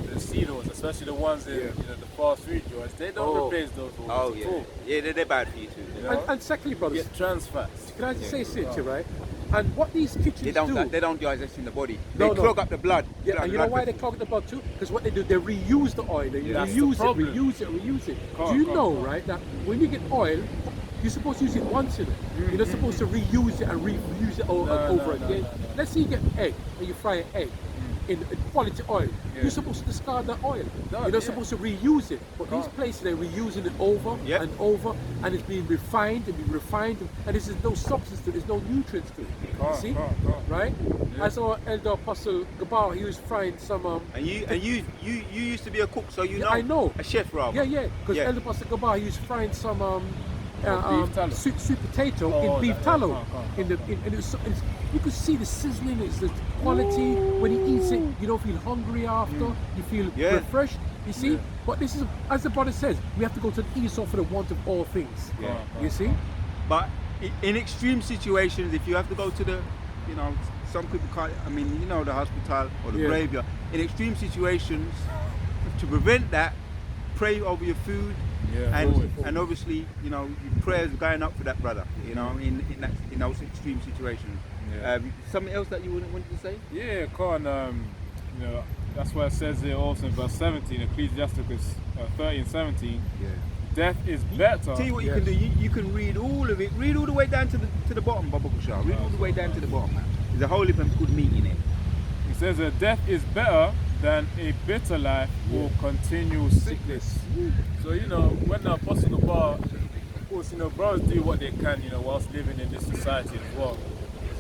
the seed oils, especially the ones in the fast food joints. They don't replace those oils at all. Yeah, they're bad for you too. You know? And secondly, brothers, get trans fats. can I just say something, right? And what these kitchens They don't digest in the body. No, They clog up the blood. Yeah, and you know why they clog the blood too? Because what they do, they reuse the oil. They reuse it. Do you know, right, that when you get oil, you're supposed to use it once in it. You're not supposed to reuse it and reuse it over again. Let's say you get egg and you fry an egg in quality oil. You're supposed to discard that oil. You're not supposed to reuse it. But these places, they're reusing it over and over, and it's being refined and there's no substance to it, there's no nutrients to it. You see? Right? I saw Elder Apostle Gabar, he was frying some And you used to be a cook, so you know. I know. A chef rather. Because Elder Apostle Gabar, he was frying some beef tallow. sweet potato in beef tallow. You could see the sizzling, it's the quality. When he eats it, you don't feel hungry after. You feel refreshed. You see? But this is, as the brother says, we have to go to the Esau for the want of all things. You see? But in extreme situations, if you have to go to the, some people can't, the hospital or the graveyard. In extreme situations, to prevent that, pray over your food. And obviously, your prayers going up for that brother, in those extreme situations. Something else that you wanted to say? Yeah, that's why it says here also in verse 17, Ecclesiasticus 30:17. Death is better. Tell you what you can do. You can read all of it. Read all the way down to the bottom, Baba Kushar. Read all the way down to the bottom. There's a whole heap of good meat in it. It says that death is better than a bitter life or continual sickness. So when the Apostle Gabar, of course, brothers do what they can, whilst living in this society as well.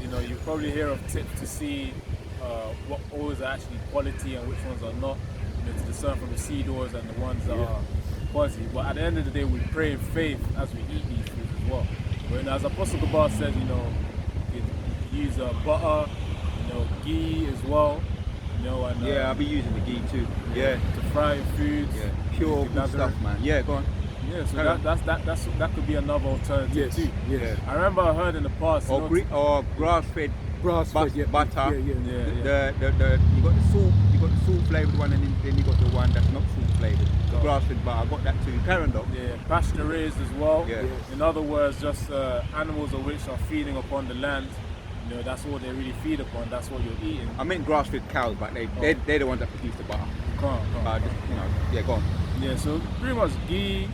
You probably hear of tips to see what oils are actually quality and which ones are not. To discern from the seed oils and the ones that are quality. But at the end of the day, we pray in faith as we eat these foods as well. When as Apostle Gabar says, you use butter, ghee as well. You know, and Yeah, I'll be using the ghee too. Yeah. to fry your foods. Yeah. Pure good gather stuff, it. man. Yeah, go on. Yeah, so Carry on. that could be another alternative Yes, too. yes. I remember I heard in the past, Or grass-fed Grass-fed, yeah, butter. yeah. You got the salt flavored one, and then you got the one that's not salt flavored. The grass-fed butter. I got that too. Karen though. yeah, pasture raised as well. Yeah. Yes. In other words, just animals of which are feeding upon the land. You know, that's all they really feed upon. That's what you're eating. I meant grass-fed cows, but they're the ones that produce the butter. Come on. Yeah, go on. Yeah, so pretty much ghee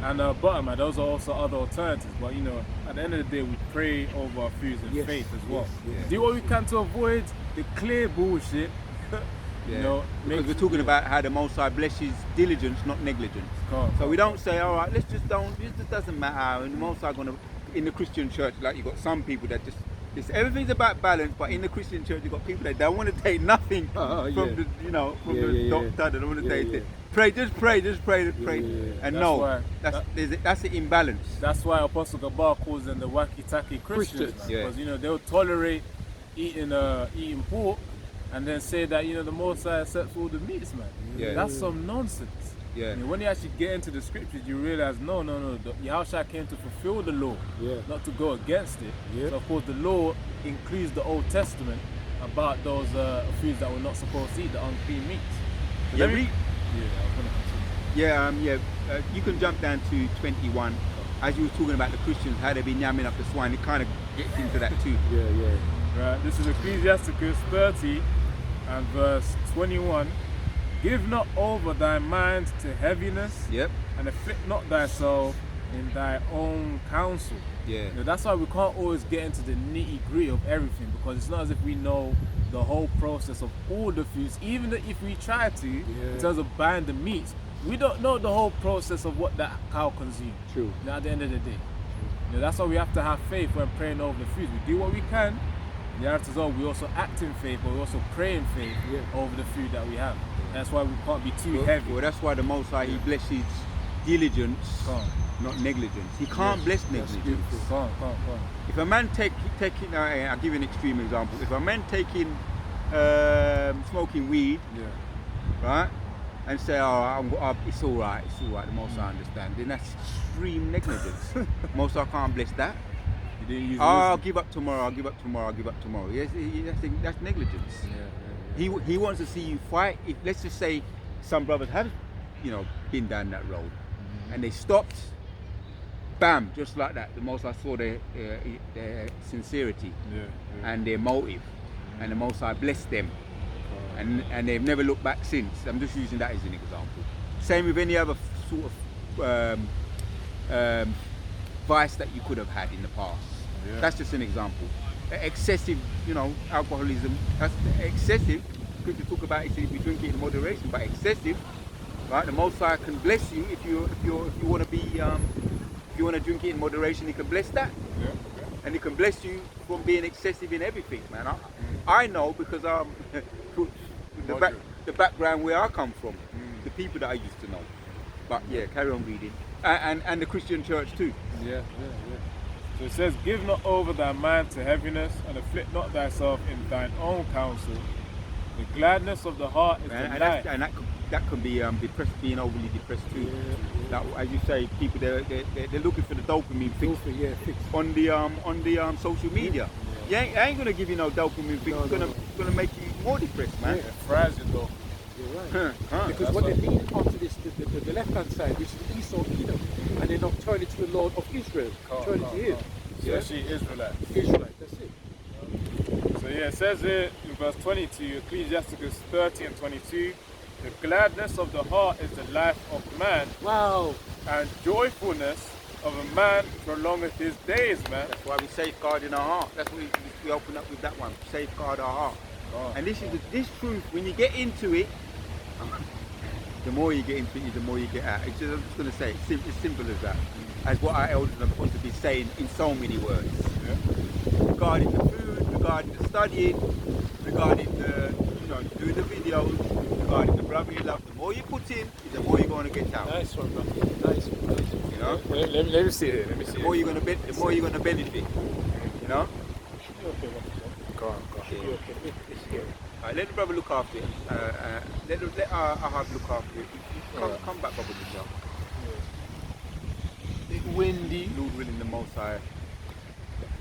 and butter, man, those are also other alternatives. But you know, at the end of the day, we pray over our foods in Yes, faith as well. yes. Do what we can to avoid the clear bullshit. Yeah. You know, because we're talking about how the Most High blesses diligence, not negligence. So we don't say, all right, let's just don't. This just doesn't matter. And the Most High gonna in the Christian church, like you got some people that just. Everything's about balance, but in the Christian church, you've got people that don't want to take nothing from the, the doctor. They don't want to take it. Pray, just pray. And that's the imbalance. That's why Apostle Gabar calls them the wacky-tacky Christians. Because they'll tolerate eating pork and then say that the Most High accepts all the meats, man. That's some nonsense. Yeah. I mean, when you actually get into the scriptures, you realize no. Yahushua came to fulfill the law, not to go against it. So of course, the law includes the Old Testament about those foods that we're not supposed to eat, the unclean meats. So you can jump down to 21. As you were talking about the Christians, how they've been yamming up the swine, it kind of gets into that too. Right. This is Ecclesiasticus 30 and verse 21. Give not over thy mind to heaviness, and afflict not thyself in thy own counsel. That's why we can't always get into the nitty-gritty of everything, because it's not as if we know the whole process of all the foods. Even if we try to, in terms of buying the meats, we don't know the whole process of what that cow consumes. True. At the end of the day, that's why we have to have faith when praying over the foods. We do what we can. The answer is we also act in faith, but we also pray in faith over the food that we have. That's why we can't be too heavy. Well, that's why the Most High, He blesses diligence, not negligence. He can't bless negligence. If a man taking, I'll give you an extreme example. If a man taking smoking weed, right, and say, it's all right, the Most High understand, then that's extreme negligence. Most High can't bless that. I'll give up tomorrow. Yes, that's negligence. He wants to see you fight. If, let's just say some brothers have, been down that road, and they stopped. Bam, just like that. The Most High saw their sincerity and their motive, and the Most High blessed them, and they've never looked back since. I'm just using that as an example. Same with any other sort of vice that you could have had in the past. That's just an example. Excessive, alcoholism. That's excessive. Good to talk about it if you drink it in moderation, but excessive, right? The Most High can bless you if you want to be if you want to drink it in moderation. He can bless that, and He can bless you from being excessive in everything, man. I know because the background where I come from, the people that I used to know. But carry on reading, and the Christian church too. So it says, give not over thy mind to heaviness, and afflict not thyself in thine own counsel. The gladness of the heart is the light. And that can be depressed, being overly depressed too. That, as you say, people they're looking for the dopamine fix on the social media. I ain't gonna give you no dopamine fix. It's gonna make you more depressed, man. Fries it though. You're right. Because what they lean onto this, the left-hand side, which is Esau, Edom, and then not turn it to the Lord of Israel. Turn it to Him. Especially Israelite. That's it. So it says here in verse 22, Ecclesiasticus 30 and 22, the gladness of the heart is the life of man. Wow. And joyfulness of a man prolongeth his days, man. That's why we safeguard in our heart. That's what we open up with that one. Safeguard our heart. And this is this truth. When you get into it, the more you get into it, the more you get out. I'm just going to say it's simple as that. As what our elders are supposed to be saying in so many words. Regarding the food, regarding the studying, regarding the doing the videos, regarding the brotherly love. The more you put in, the more you're going to get out. Nice one, brother. Nice one. Let me see it. The more you're going to benefit. Should be okay, go on. Go on. Let the brother look after it. Let Ahab look after it. Come back, Brother Michelle. It's windy. Lord willing, the Most High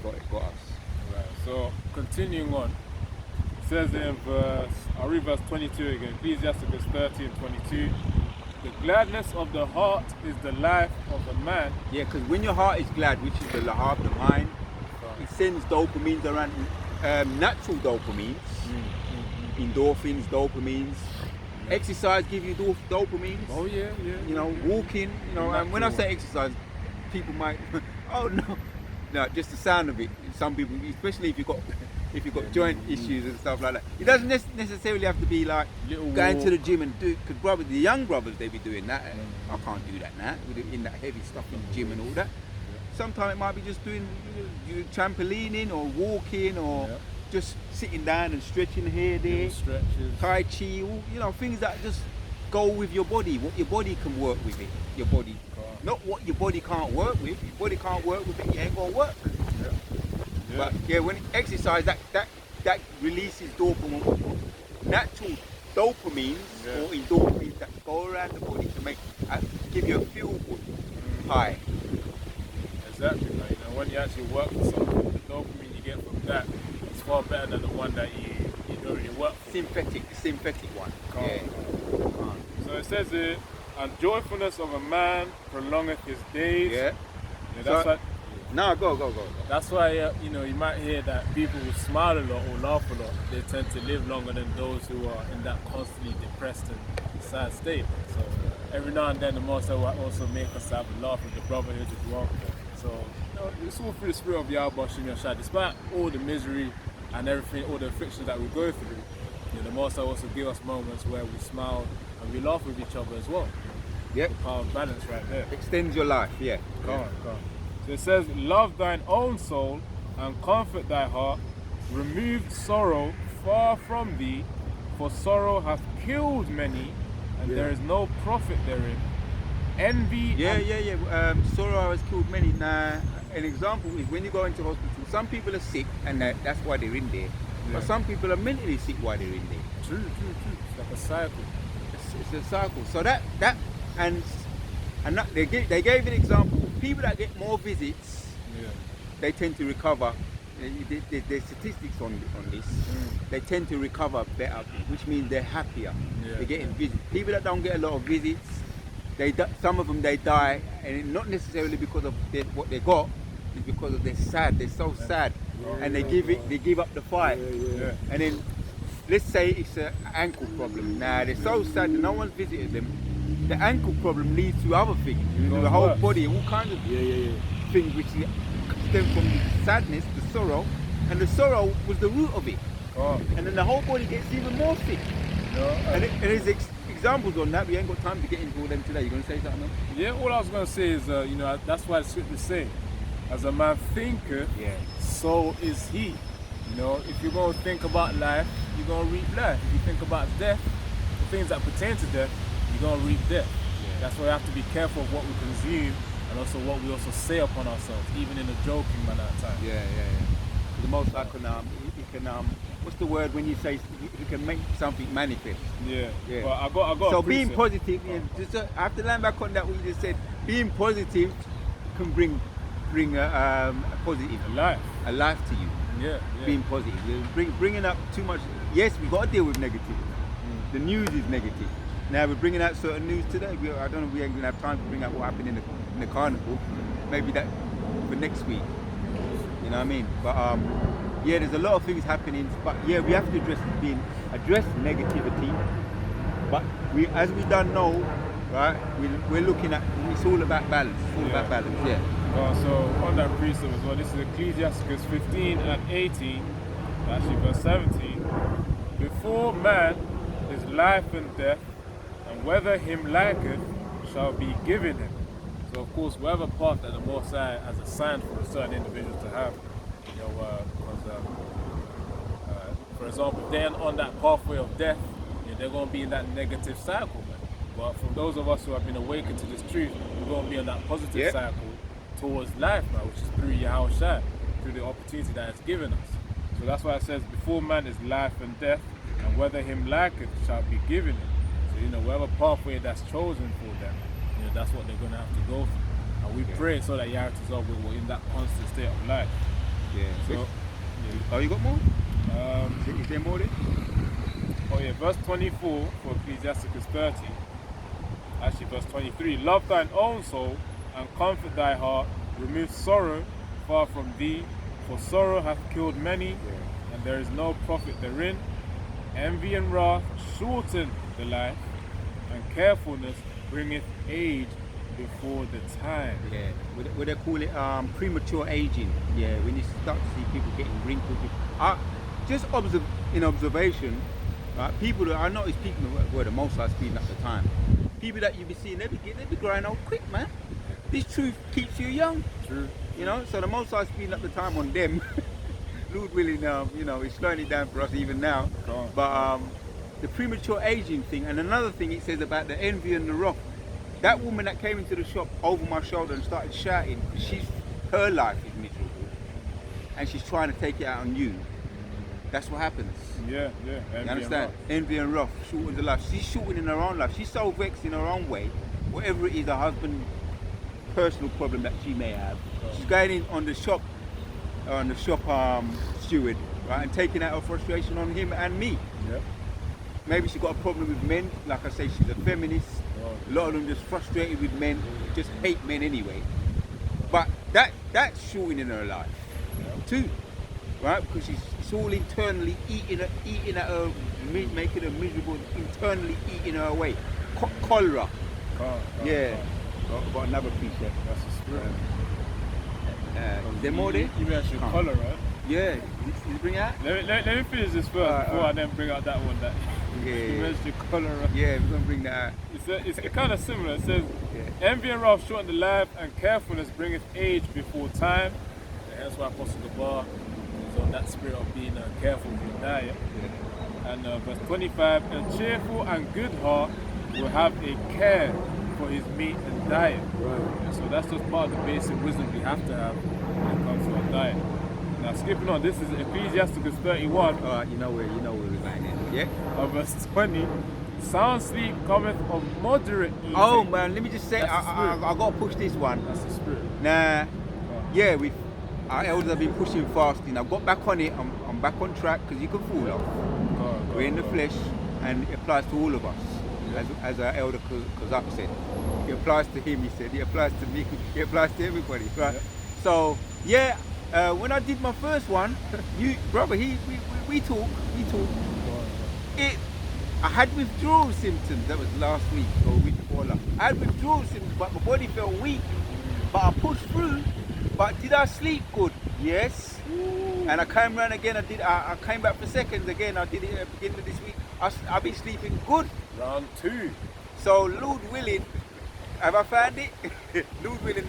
got us. Right, so continuing on, it says in I'll read verse 22 again, Ecclesiasticus 30 and 22. The gladness of the heart is the life of a man. Yeah, because when your heart is glad, which is the lahab, the mind, it sends dopamines around, natural dopamines, endorphins, dopamines. Exercise gives you dopamines. Oh yeah. You know, walking. You know, and when I say exercise, people might, oh no, just the sound of it. Some people, especially if you've got joint issues and stuff like that, it doesn't necessarily have to be like going to the gym and do. Because the young brothers, they be doing that. I can't do that now. In that heavy stuff in the gym and all that. Sometimes it might be just doing trampolining or walking or just sitting down and stretching here, there, stretches, tai chi, you know, things that just go with your body. What your body can work with it. Your body. Not what your body can't work with. Your body can't work with it, you ain't gonna work. But yeah, when you exercise, that releases dopamine, natural dopamines or endorphins that go around the body to give you a feel good high. Exactly, like, you know, when you actually work for something, the dopamine you get from that is far better than the one that you don't really work for. Synthetic one. So it says here, and joyfulness of a man prolongeth his days. That's why. No, go. That's why you know, you might hear that people who smile a lot or laugh a lot, they tend to live longer than those who are in that constantly depressed and sad state. So every now and then the Most High will also make us have a laugh with the brotherhood as well. So you know, it's all through the spirit of Yahweh Shem Yashai. Despite all the misery and everything, all the afflictions that we go through, you know, the Most High also give us moments where we smile and we laugh with each other as well. Yep. The power of balance right there. Extends your life, Come on. So it says, love thine own soul and comfort thy heart. Remove sorrow far from thee, for sorrow hath killed many, and there is no profit therein. Envy. Sorrow has killed many. Now, an example is when you go into hospital, some people are sick, and that's why they're in there. But some people are mentally sick while they're in there. True. It's like a cycle. It's a cycle. So they gave an example. People that get more visits, they tend to recover. There's statistics on this. They tend to recover better, which means they're happier. They're getting visits. People that don't get a lot of visits, some of them they die, and not necessarily because of what they got. It's because they're sad. They're so sad, and they give up the fight. And then let's say it's an ankle problem. Now they're so sad that no one's visited them. The ankle problem leads to other things, the whole body, all kinds of things which stem from the sadness, the sorrow, and the sorrow was the root of it. And then the whole body gets even more sick. And there's examples on that. We ain't got time to get into all them today. You gonna say something else? Yeah, all I was gonna say is, you know, that's why the scriptures say, as a man thinketh, so is he. You know, if you're gonna think about life, you're gonna reap life. If you think about death, the things that pertain to death, you're gonna reap death. That's why we have to be careful of what we consume and also what we also say upon ourselves, even in a joking manner at times. The Most High can what's the word when you say you can make something manifest? But I got. So being positive, I have to land back on that what you just said. Being positive can bring a positive a life to you. Being positive, bringing up too much. Yes, we got to deal with negativity. The news is negative. Now we're bringing out certain news today. I don't know if we ain't gonna have time to bring out what happened in the carnival. Maybe that for next week. You know what I mean? But there's a lot of things happening. But we have to address negativity. But as we don't know, right? We're looking at. It's all about balance. It's all about balance. So on that precept as well, this is Ecclesiasticus 15 and 18, actually verse 17. Before man is life and death, and whether him liketh shall be given him. So of course, whatever path that the Most High has assigned for a certain individual to have, you know, for example, if they're on that pathway of death, you know, they're going to be in that negative cycle, man. But for those of us who have been awakened to this truth, we're going to be on that positive cycle towards life, man, which is through Yahweh through the opportunity that it's given us. So that's why it says, before man is life and death, and whether him liketh shall be given him. So, you know, whatever pathway that's chosen for them, you know, that's what they're going to have to go through. And we pray so that Yaratazar we're in that constant state of life. Yeah. So, Oh, you got more? Is there more there? Oh yeah, verse 24 for Ecclesiasticus 30. Actually, verse 23. Love thine own soul and comfort thy heart. Remove sorrow far from thee, for sorrow hath killed many, and there is no profit therein. Envy and wrath shorten the life, and carefulness bringeth age before the time. Yeah, what they call it, premature aging. Yeah, when you start to see people getting wrinkled. Just in observation, people that I notice people were the most are speeding up the time. People that you be seeing, they be growing old quick, man. This truth keeps you young. True. You know, so the most are speeding up the time on them. Lord willing, you know, he's slowing it down for us even now. But the premature aging thing, and another thing it says about the envy and the wrath. That woman that came into the shop over my shoulder and started shouting, her life is miserable, and she's trying to take it out on you. That's what happens. Yeah. You understand? Envy and wrath shorten the life. She's shortening her own life. She's so vexed in her own way. Whatever it is, her husband personal problem that she may have, she's going in on the shop steward, right, and taking out her frustration on him and me. Yep. Maybe she got a problem with men. Like I say, she's a feminist. A lot of them just frustrated with men, just hate men anyway. But that's shortening her life too, right? Because it's all internally eating at her, making her miserable, internally eating her away. Cholera. Yeah. Got another precept. That's the spirit. Is there more there? You mentioned cholera. Yeah. You bring out? Let me finish this first before I then bring out that one. You mentioned cholera. Yeah, we're going to bring that out. It's kind of similar. It says, envy and wrath shorten the life, and carefulness bringeth age before time. And that's why Apostle Gabar is on that spirit of being careful with your diet. And verse 25, a cheerful and good heart will have a care for his meat and diet. Right. So that's just part of the basic wisdom we have to have when it comes to our diet. Now skipping on, this is Ecclesiasticus 31. You know where we're going in. Yeah. Verse 20. Sound sleep cometh of moderate eating. Oh man, let me just say, I got to push this one. That's the spirit. Nah, yeah, our elders have been pushing fasting. I've got back on it. I'm back on track because you can fall off. We're in the flesh, and it applies to all of us. As our elder Kazak said, it applies to him. He said it applies to me. It applies to everybody, right? Yeah. So when I did my first one, we talk. I had withdrawal symptoms. That was last week or week before last. I had withdrawal symptoms, but my body felt weak. But I pushed through. But did I sleep good? Yes. Ooh. And I came around again. I came back for seconds again. I did it at the beginning of this week. I've been sleeping good. Round 2. So Lord willing, have I found it? Lord willing,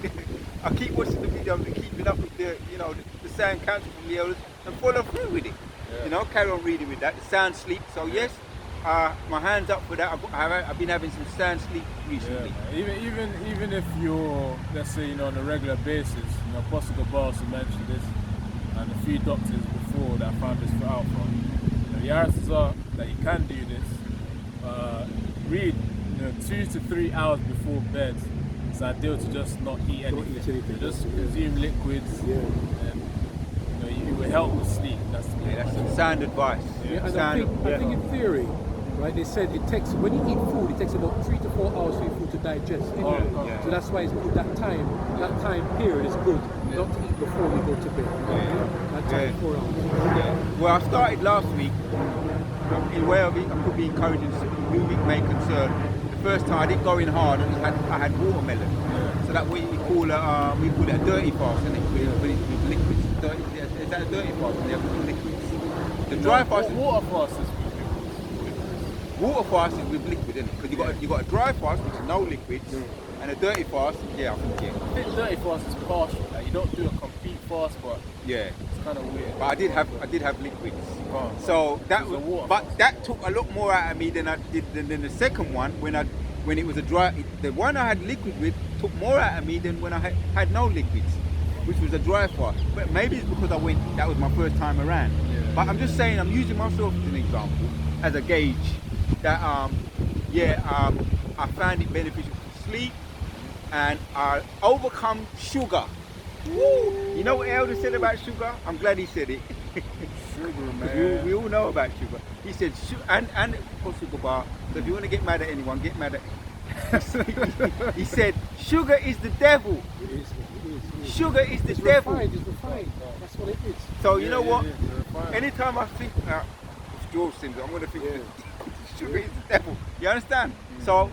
I keep watching the videos and keeping up with the sound counsel from the elders and follow through with it. Yeah. Carry on reading with that. The sound sleep. So yes, my hands up for that. I've been having some sound sleep recently. Yeah, even if you're, let's say, on a regular basis, Apostle Gabar also mentioned this, and a few doctors before that found this out from. The answers are that you can do this. Read 2 to 3 hours before bed. It's ideal to just not eat anything. Just consume liquids, and it will help with sleep. That's some sound advice. Yeah, and I think in theory, right? They said it takes, when you eat food, it takes about 3 to 4 hours for your food to digest. So that's why it's good, that time period is good, not to eat before you go to bed. That time, 4 hours. Well, I started last week. In way of it, I could be encouraging moving may concern. The first time I didn't go in hard, I had watermelon. So that we call it a dirty fast, isn't it? With liquids. Is that a dirty fast? When they have liquids. The dry fast. Water fast is water fast is with liquid, isn't it? Because you got a dry fast which is no liquids, and a dirty fast, I think dirty fast is partial. Like you don't do a complete fast, but it's kind of weird. But I did have liquids. So that took a lot more out of me than the second one when it was a dry. The one I had liquid with took more out of me than when I had no liquids, which was a dry fast. But maybe it's because that was my first time around. But I'm just saying, I'm using myself as an example. as a gauge that I found it beneficial to sleep, and I overcome sugar. Woo! You know what Elder said about sugar? I'm glad he said it. Sugar, Because man. we all know about sugar. He said, and for sugar bar, so if you want to get mad at anyone, get mad at. He said, sugar is the devil. It is. Sugar is the It's devil. refined, it's refined. That's what it is. So you know what? Yeah. Anytime I think it's George Sims, I'm going to think sugar is the devil. You understand? So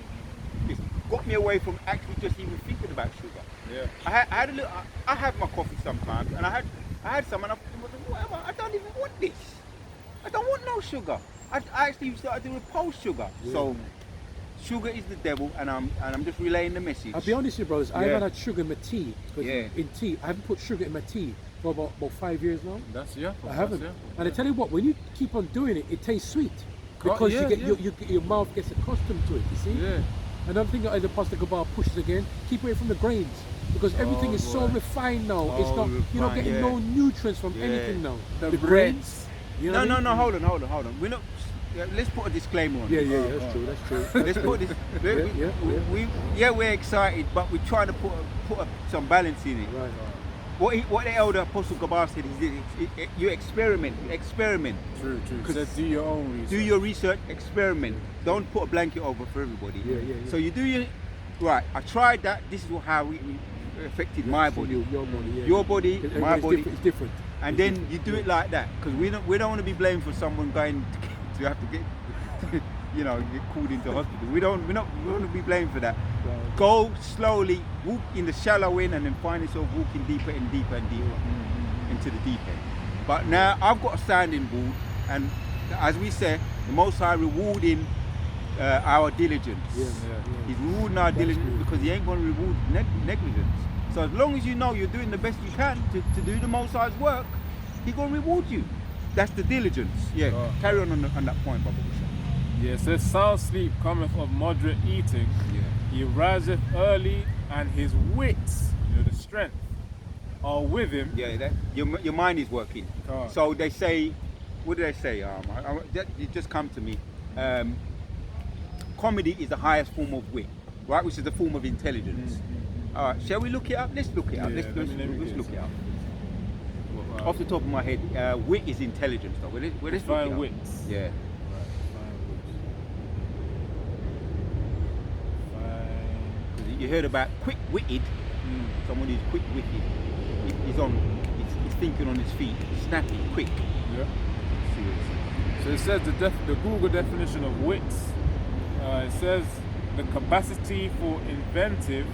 it's got me away from actually just even thinking about sugar. Yeah. I had a little. I have my coffee sometimes, and I had some, and I thought, whatever. I don't even want this. I don't want no sugar. I actually started to repulse sugar. Yeah. So sugar is the devil, and I'm just relaying the message. I'll be honest with you, brothers. I Yeah. haven't had sugar in my tea. But Yeah. in tea, I haven't put sugar in my tea for about 5 years now. That's I haven't. And I tell you what, when you keep on doing it, it tastes sweet. Oh, Because yeah, your mouth gets accustomed to it, you see? Yeah. Another thing that the Pastor Gabar pushes again, keep away from the grains. Because everything is so boy. refined now. It's Oh, not, you're not refined, getting yeah. no nutrients from Yeah. anything now. The grains. You know No, what I mean? hold on. We're not. Let's put a disclaimer on. Yeah, it. yeah, that's true, that's true. Let's put this. We're excited, but we're trying to put some balance in it. Right. What the elder Apostle Gabar said is you experiment. True. 'Cause So do your own research. Do your research, experiment. Don't put a blanket over for everybody. Yeah. So you do your right. I tried that. This is how it affected my body. Your body, yeah. Your body, Everybody's my body. It's different. And then you do it like that, because we don't want to be blamed for someone going to have to get get called into hospital. We don't want to be blamed for that. Right. Go slowly, walk in the shallow end, and then find yourself walking deeper and deeper and deeper into the deep end. But now I've got a sounding board, and as we say, the Most High rewarding our diligence. He's rewarding our diligence true. because he ain't going to reward negligence. So as long as you know you're doing the best you can to do the Most High's work, He's going to reward you. That's the diligence. Yeah, carry on that point, Baba. Yeah, it says sound sleep cometh of moderate eating. Yeah. He riseth early, and his wits, the strength, are with him. Yeah, your mind is working. Oh. So they say, what do they say? It just come to me. Comedy is the highest form of wit, right? Which is a form of intelligence. Shall we look it up? Let's look it up. Yeah, Let's let me look it up. Well, Off the top of my head, wit is intelligence, though. Let's look it find up. wits. Yeah. Right, find You heard about quick-witted. Someone who's quick-witted. He's thinking on his feet. He's snappy, quick. Yeah. So it says the Google definition of wits. It says the capacity for inventive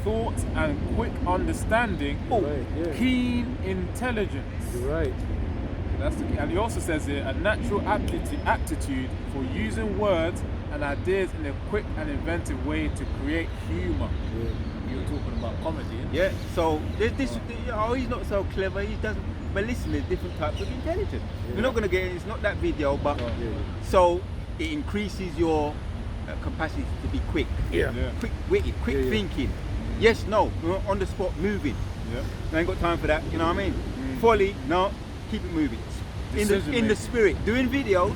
thought and quick understanding, Right, yeah. keen intelligence. You're right. That's the key. And he also says here a natural aptitude for using words and ideas in a quick and inventive way to create humor. You were talking about comedy. Yeah. So there's this. He's not so clever. He doesn't. But listen, there's different types of intelligence. We're not going to get. It's not that video, but so it increases your capacity to be quick. Yeah. Quick-witted, quick thinking. Yes, no, on the spot, moving. Yeah. I ain't got time for that. You know what I mean? Folly, no, keep it moving. In the spirit, doing videos.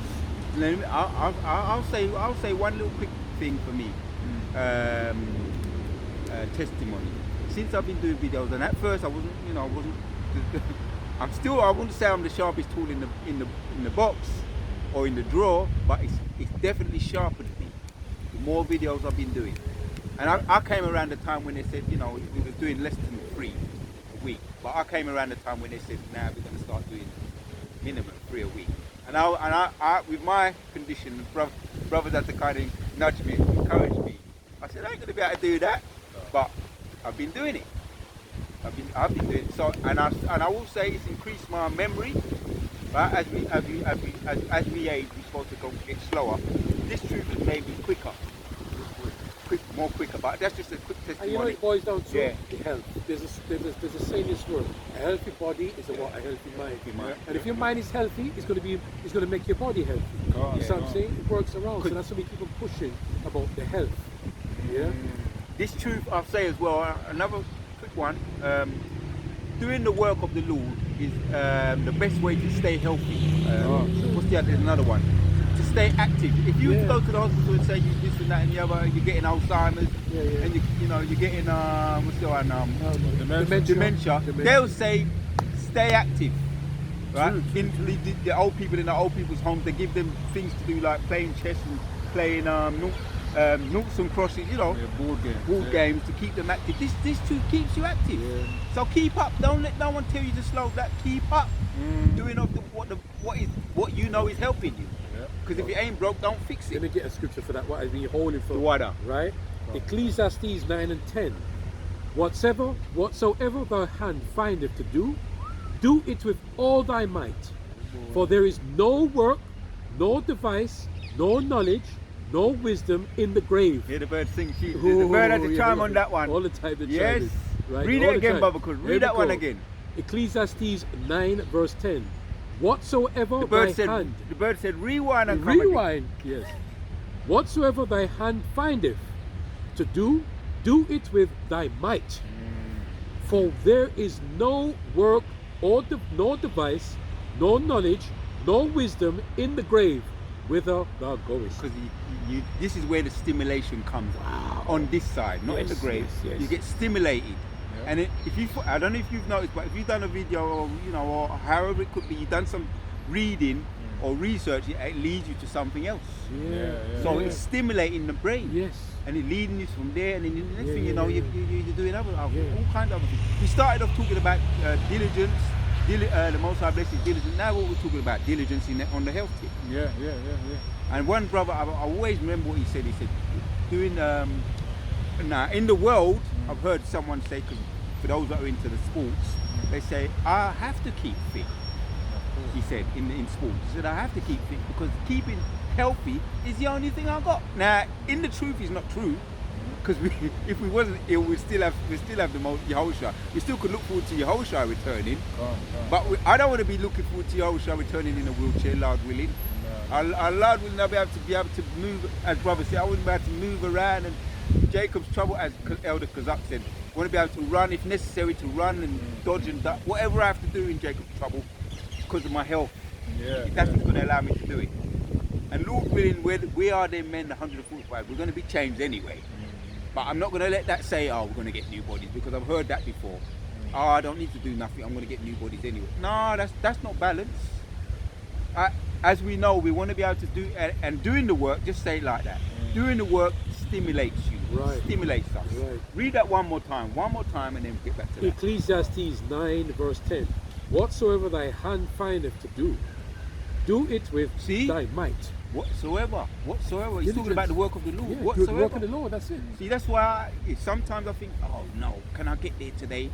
I'll say one little quick thing for me. Testimony. Since I've been doing videos, and at first I wasn't. I wouldn't say I'm the sharpest tool in the box or in the drawer, but it's definitely sharpened me. The more videos I've been doing. And I came around the time when they said, we were doing less than 3 a week. But I came around the time when they said, now we're going to start doing minimum 3 a week. And I with my condition, brothers had to kind of nudge me, encourage me. I said, I ain't going to be able to do that. But I've been doing it. I've been doing it. So, and I will say it's increased my memory. Right? As we age, we're supposed to get slower. This truth has made me quicker. More quicker, but that's just a quick testimony. And you know it boils down to Yeah. the health. There's a saying in this world: a healthy body is a healthy mind. And if your mind is healthy, it's going to make your body healthy. You know what I'm saying? It works around. So that's why we keep on pushing about the health. Yeah. This truth I'll say as well. Another quick one. Doing the work of the Lord is the best way to stay healthy. What's the other? There's another one. stay active. If you Yeah. go to the hospital and say you this and that and the other, and you're getting Alzheimer's, Yeah, yeah. and you're getting what's the one Dementia. dementia, they'll say stay active. Right? True, true. The old people in the old people's homes, they give them things to do like playing chess and playing noughts and crosses, Yeah, board games to keep them active. This too keeps you active. Yeah. So keep up. Don't let no one tell you to slow that. Keep up. Doing what you know is helping you. Yeah. Because if it ain't broke, don't fix Let it. me get a scripture for that. What I've been holding for. The water. Right? Ecclesiastes 9 and 10. Whatsoever thy hand findeth to do it with all thy might. For there is no work, no device, no knowledge, no wisdom in the grave. Hear the bird sing. The bird has to yeah, chime yeah. on that one. All the time the Yes. chime is, right? Read All it the again, time. Baba Kuz. Here Read that we one go. again. Ecclesiastes 9 verse 10. Whatsoever The bird thy said. hand The bird said, rewind and come again. rewind, yes. Whatsoever thy hand findeth to do it with thy might. For there is no work or no device, no knowledge, no wisdom in the grave, whither thou goest. Because this is where the stimulation comes on this side, not in the Yes, grave. yes, yes. You get stimulated, Yeah. and I don't know if you've noticed, but if you've done a video or or however it could be, you've done some reading or research, it leads you to something else. Yeah. So yeah. it's stimulating the brain. Yes. And it leading you from there, and then the next Yeah, thing you yeah, know, yeah. you're doing other Yeah. all kinds of other things. We started off talking about diligence, the Most High blessed diligence. Now what we're talking about diligence on the health tip. Yeah. And one brother, I always remember what he said. He said, doing now in the world, I've heard someone say, because for those that are into the sports, they say I have to keep fit. He said in sports, he said I have to keep fit because keeping healthy is the only thing I got. Now, in the truth, is not true, because if we wasn't ill, we still have the Yehoshua. We still could look forward to Yehoshua returning, but I don't want to be looking forward to Yehoshua returning in a wheelchair, Lord willing. Our Lord will not be able to move, as brother said. I wouldn't be able to move around, and Jacob's trouble, as Elder Kazak said, I want to be able to run if necessary, to run and dodge and duck, whatever I have to do in Jacob's trouble, because of my health. That's what's going to allow me to do it. And Lord willing, we are them men, 145. We're going to be changed anyway. But I'm not going to let that say, oh, we're going to get new bodies, because I've heard that before. Oh, I don't need to do nothing. I'm going to get new bodies anyway. No, that's not balance. As we know, we want to be able to do, and doing the work, just say it like that. Doing the work stimulates you. Right. Stimulates us. Right. Read that one more time, and then get back to that. Ecclesiastes 9 verse 10. Whatsoever thy hand findeth to do it with See? thy might. Whatsoever. He's Diligence. talking about the work of the Lord. Yeah, Whatsoever. good work of the Lord, that's it. See, that's why sometimes I think, oh no, can I get there today?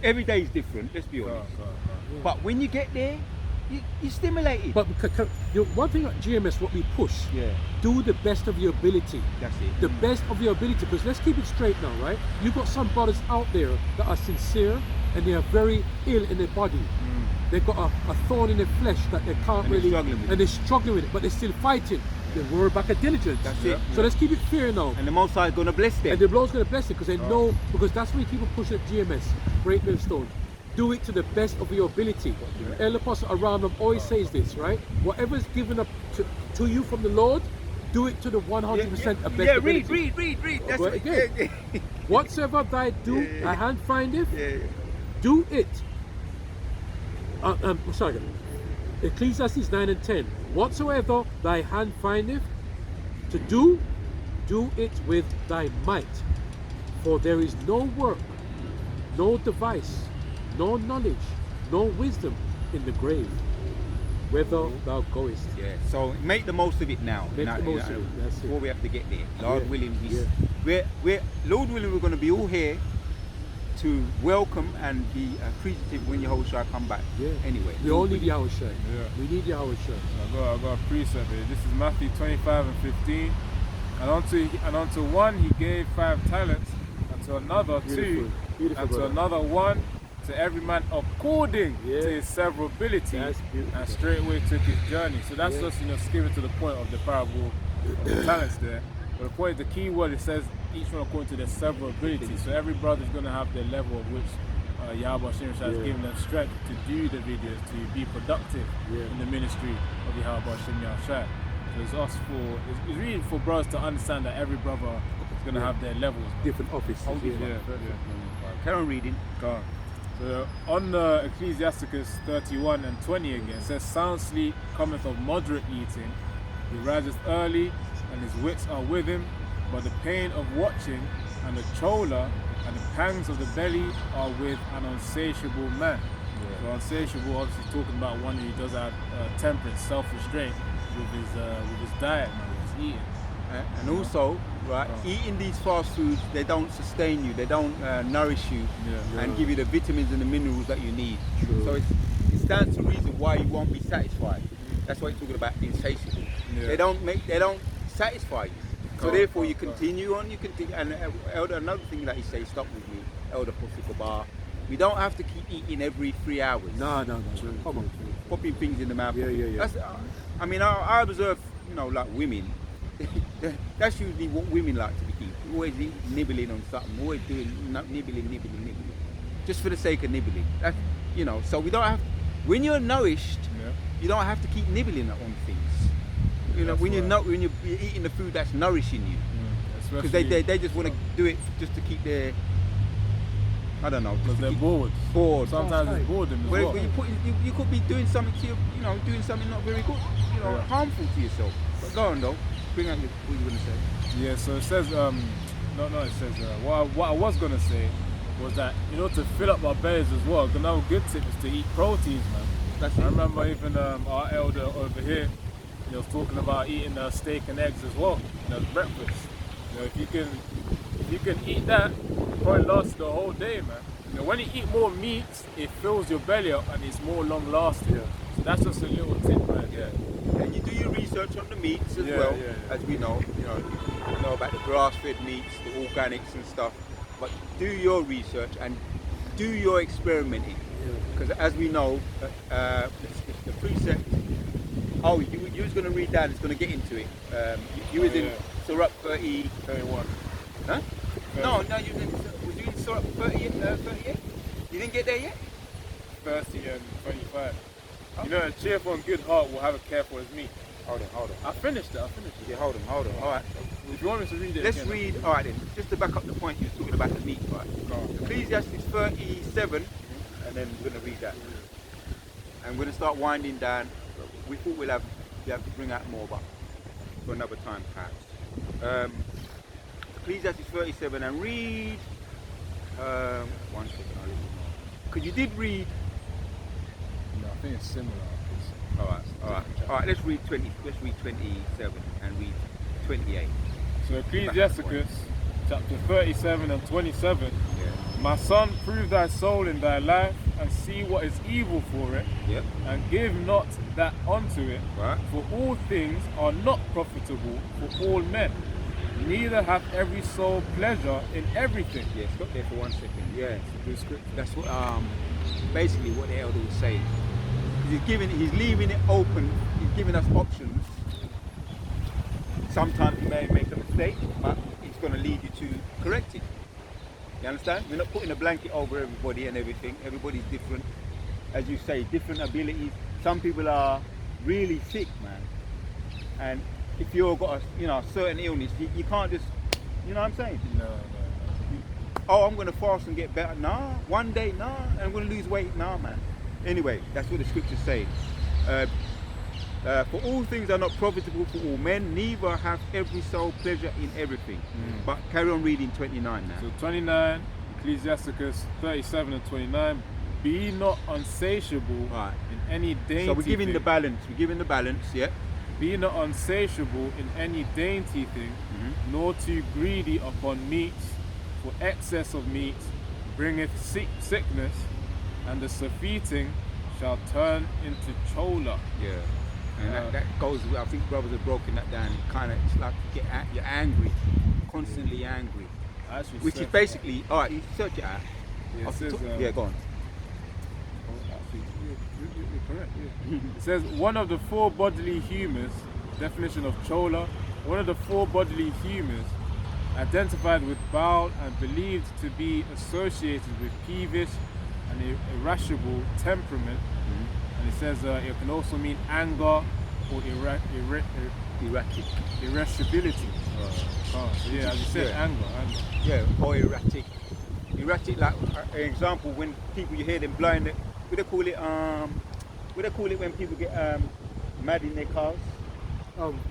Every day is different, let's be honest. But when you get there, you're stimulated. But one thing at GMS, what we push, Yeah, do the best of your ability. that's it. The best of your ability, because let's keep it straight now, right? You've got some brothers out there that are sincere and they are very ill in their body. They've got a thorn in their flesh that they can't And they're really, struggling with and they're struggling with it, but they're still fighting. They were back at diligence. That's it. So let's keep it fair now. And the Most High is going to bless them. And the Lord's going to bless it because they know, because that's when people push at GMS, Great Millstone. Do it to the best of your ability. El Apostle Aram always says this, right? Whatever is given up to you from the Lord, do it to the 100% of best Yeah, ability. read. That's Go what again. Whatsoever thy thy hand findeth, Yeah. do it. Sorry. Ecclesiastes 9 and 10. Whatsoever thy hand findeth to do it with thy might. For there is no work, no device, no knowledge, no wisdom in the grave, whither thou goest. Yeah, so make the most of it now. Make the most of it, that's it. Before we have to get there. Lord Yeah, willing, yeah. Lord willing, we're going to be all here to welcome and be appreciative when Yehoshua come back. Yeah. Anyway. We all need Yahushua. Yeah. We need Yahushua. I got a precept here. This is Matthew 25 and 15. And unto one he gave 5 talents, and to another 2, Beautiful, and to brother. another 1, to every man according Yeah. to his several ability, That's beautiful. and straightway took his journey. So that's Yeah. just skipping to the point of the parable of the talents there. But the point, the key word, it says each one according to their several abilities. So every brother is going to have the level of which Yahweh Hashem has Yeah. given them strength to do the videos, to be productive Yeah. in the ministry of Yahweh Hashem Yahshua. So it's us it's really for brothers to understand that every brother is going to have their levels. Man. Different offices. Yeah. Carry on reading. Go on. So on Ecclesiasticus 31 and 20 again, it says, sound sleep cometh of moderate eating. He riseth early, and his wits are with him. But the pain of watching, and the choler, and the pangs of the belly are with an unsatiable man. Yeah. So unsatiable, obviously talking about one who does have temperance, self-restraint with his diet, man, with his eating. And also, right, eating these fast foods, they don't sustain you, they don't nourish you and give you the vitamins and the minerals that you need. True. So it stands to reason why you won't be satisfied. That's why you're talking about insatiable. Yeah. They don't satisfy you. So therefore you continue on, and Elder, another thing that he says, stop with me, Elder Pacific Bar, we don't have to keep eating every 3 hours. No. Come on, popping things in the mouth. Yeah. That's, I mean, I observe, like women, that's usually what women like to be eating. Always nibbling on something, always doing nibbling. Just for the sake of nibbling. That's, so we don't have, when you're nourished, you don't have to keep nibbling on things. When you're eating the food that's nourishing you. Because they just want to do it just to keep their, I don't know. Because they're bored. Sometimes it's boredom as well. You could be doing something to doing something not very good, harmful to yourself. But go on though, bring out what you were going to say. Yeah, so it says, it says, what I was going to say was that, to fill up our bellies as well, another good tip is to eat proteins, man. I remember even our elder over here, he was talking about eating steak and eggs as well, as breakfast. If you can eat that, it probably lasts the whole day, man. When you eat more meats, it fills your belly up and it's more long lasting. Yeah. So that's just a little tip right there. And you do your research on the meats as well, as we know. You know about the grass-fed meats, the organics and stuff. But do your research and do your experimenting, because as we know, the precept. Oh, you was going to read that. It's going to get into it. You was in Surah 31. Huh? 30. No, was you in Surah 38? You didn't get there yet? 30 and 25. A cheerful and good heart will have a care for his meat. Hold on. I finished it. Yeah, hold on. All right. If you want me to read it Let's again, read, all right then, just to back up the point you were talking about the meat, right? Ecclesiastes 37, and then we're going to read that. And we're going to start winding down. We thought we have to bring out more, but for another time perhaps. Ecclesiastes 37 and read, 1 second, because you did read. No, I think it's similar. All right. Let's read 27 and read 28. So Ecclesiasticus chapter 37 and 27. My son, prove thy soul in thy life, and see what is evil for it, and give not that unto it. Right. For all things are not profitable for all men, neither hath every soul pleasure in everything. Yeah, stop there for 1 second. Yeah, it's a good scripture. That's what basically what the elder was saying. He's leaving it open. He's giving us options. Sometimes you may make a mistake, but it's going to lead you to correct it. You understand? We're not putting a blanket over everybody and everything. Everybody's different. As you say, different abilities. Some people are really sick, man. And if you've got a certain illness, you can't just, you know what I'm saying? No. Oh, I'm going to fast and get better. Nah. One day, nah. And I'm going to lose weight. Nah, man. Anyway, that's what the scriptures say. For all things are not profitable for all men, neither hath every soul pleasure in everything. But carry on reading 29 now. So 29, Ecclesiasticus 37 and 29. Be not unsatiable in any dainty So we're giving thing. the balance, yeah? Be not unsatiable in any dainty thing, nor too greedy upon meats, for excess of meat bringeth sickness, and the surfeiting shall turn into choler. Yeah. And that goes, I think brothers have broken that down. It's like you're angry, constantly angry. Which is basically, all right, you search it out. Yeah, go on. You're correct, It says, one of the four bodily humours, definition of choler, one of the four bodily humours, identified with bowel and believed to be associated with peevish and irascible temperament. And it says it can also mean anger or erratic. Irascibility. So yeah, as you said, Yeah. anger. Yeah, or erratic. Erratic, like an example, when people you hear them blowing it, what they call it? What they call it when people get mad in their cars?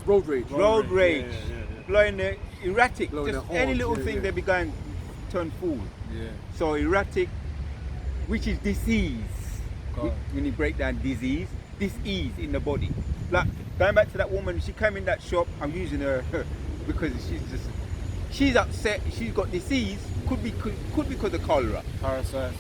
Road rage. Road rage. Yeah. Blowing their erratic. Blowing Just their any horns, little yeah, thing yeah. they be going turn fool. Yeah. So erratic, which is disease. God. When you break down disease in the body. Like going back to that woman, she came in that shop. I'm using her because she's upset. She's got disease. Could be because of cholera, Parasites.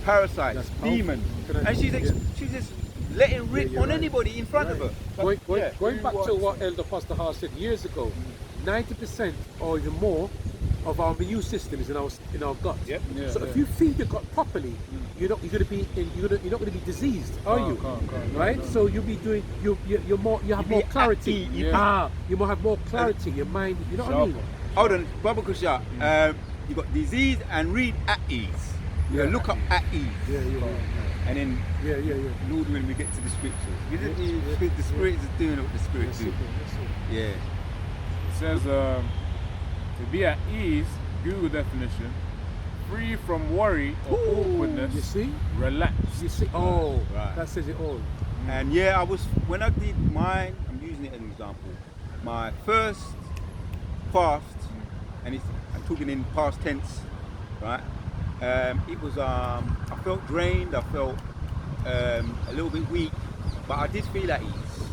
parasites, That's powerful. demon, Can I- and she's just letting rip you're on right. anybody in front of her. But, Going back to Rewatch. what Elder Pastor Hart said years ago, 90% or even more of our immune system is in our gut. Yep. Yeah, So yeah. if you feed your gut properly, you're not going to be diseased, are you? Can't. Right? No. So you'll be doing you have more be clarity. at ease, You might have more clarity. Your mind, you know what I mean? hold on, Baba Kusha. You got disease and read at ease. You Yeah. look up at ease, Yeah. and then Yeah. Lord, when we get to the scriptures, Yeah. the Spirit is doing what the Spirit That's do. it, that's it. Yeah. It says to be at ease, Google definition, free from worry or awkwardness, You see? relax. You see? Oh, Right. that says it all. And yeah, when I did mine, I'm using it as an example. My first fast, and I'm talking in past tense, right? It was I felt drained, I felt a little bit weak, but I did feel at ease,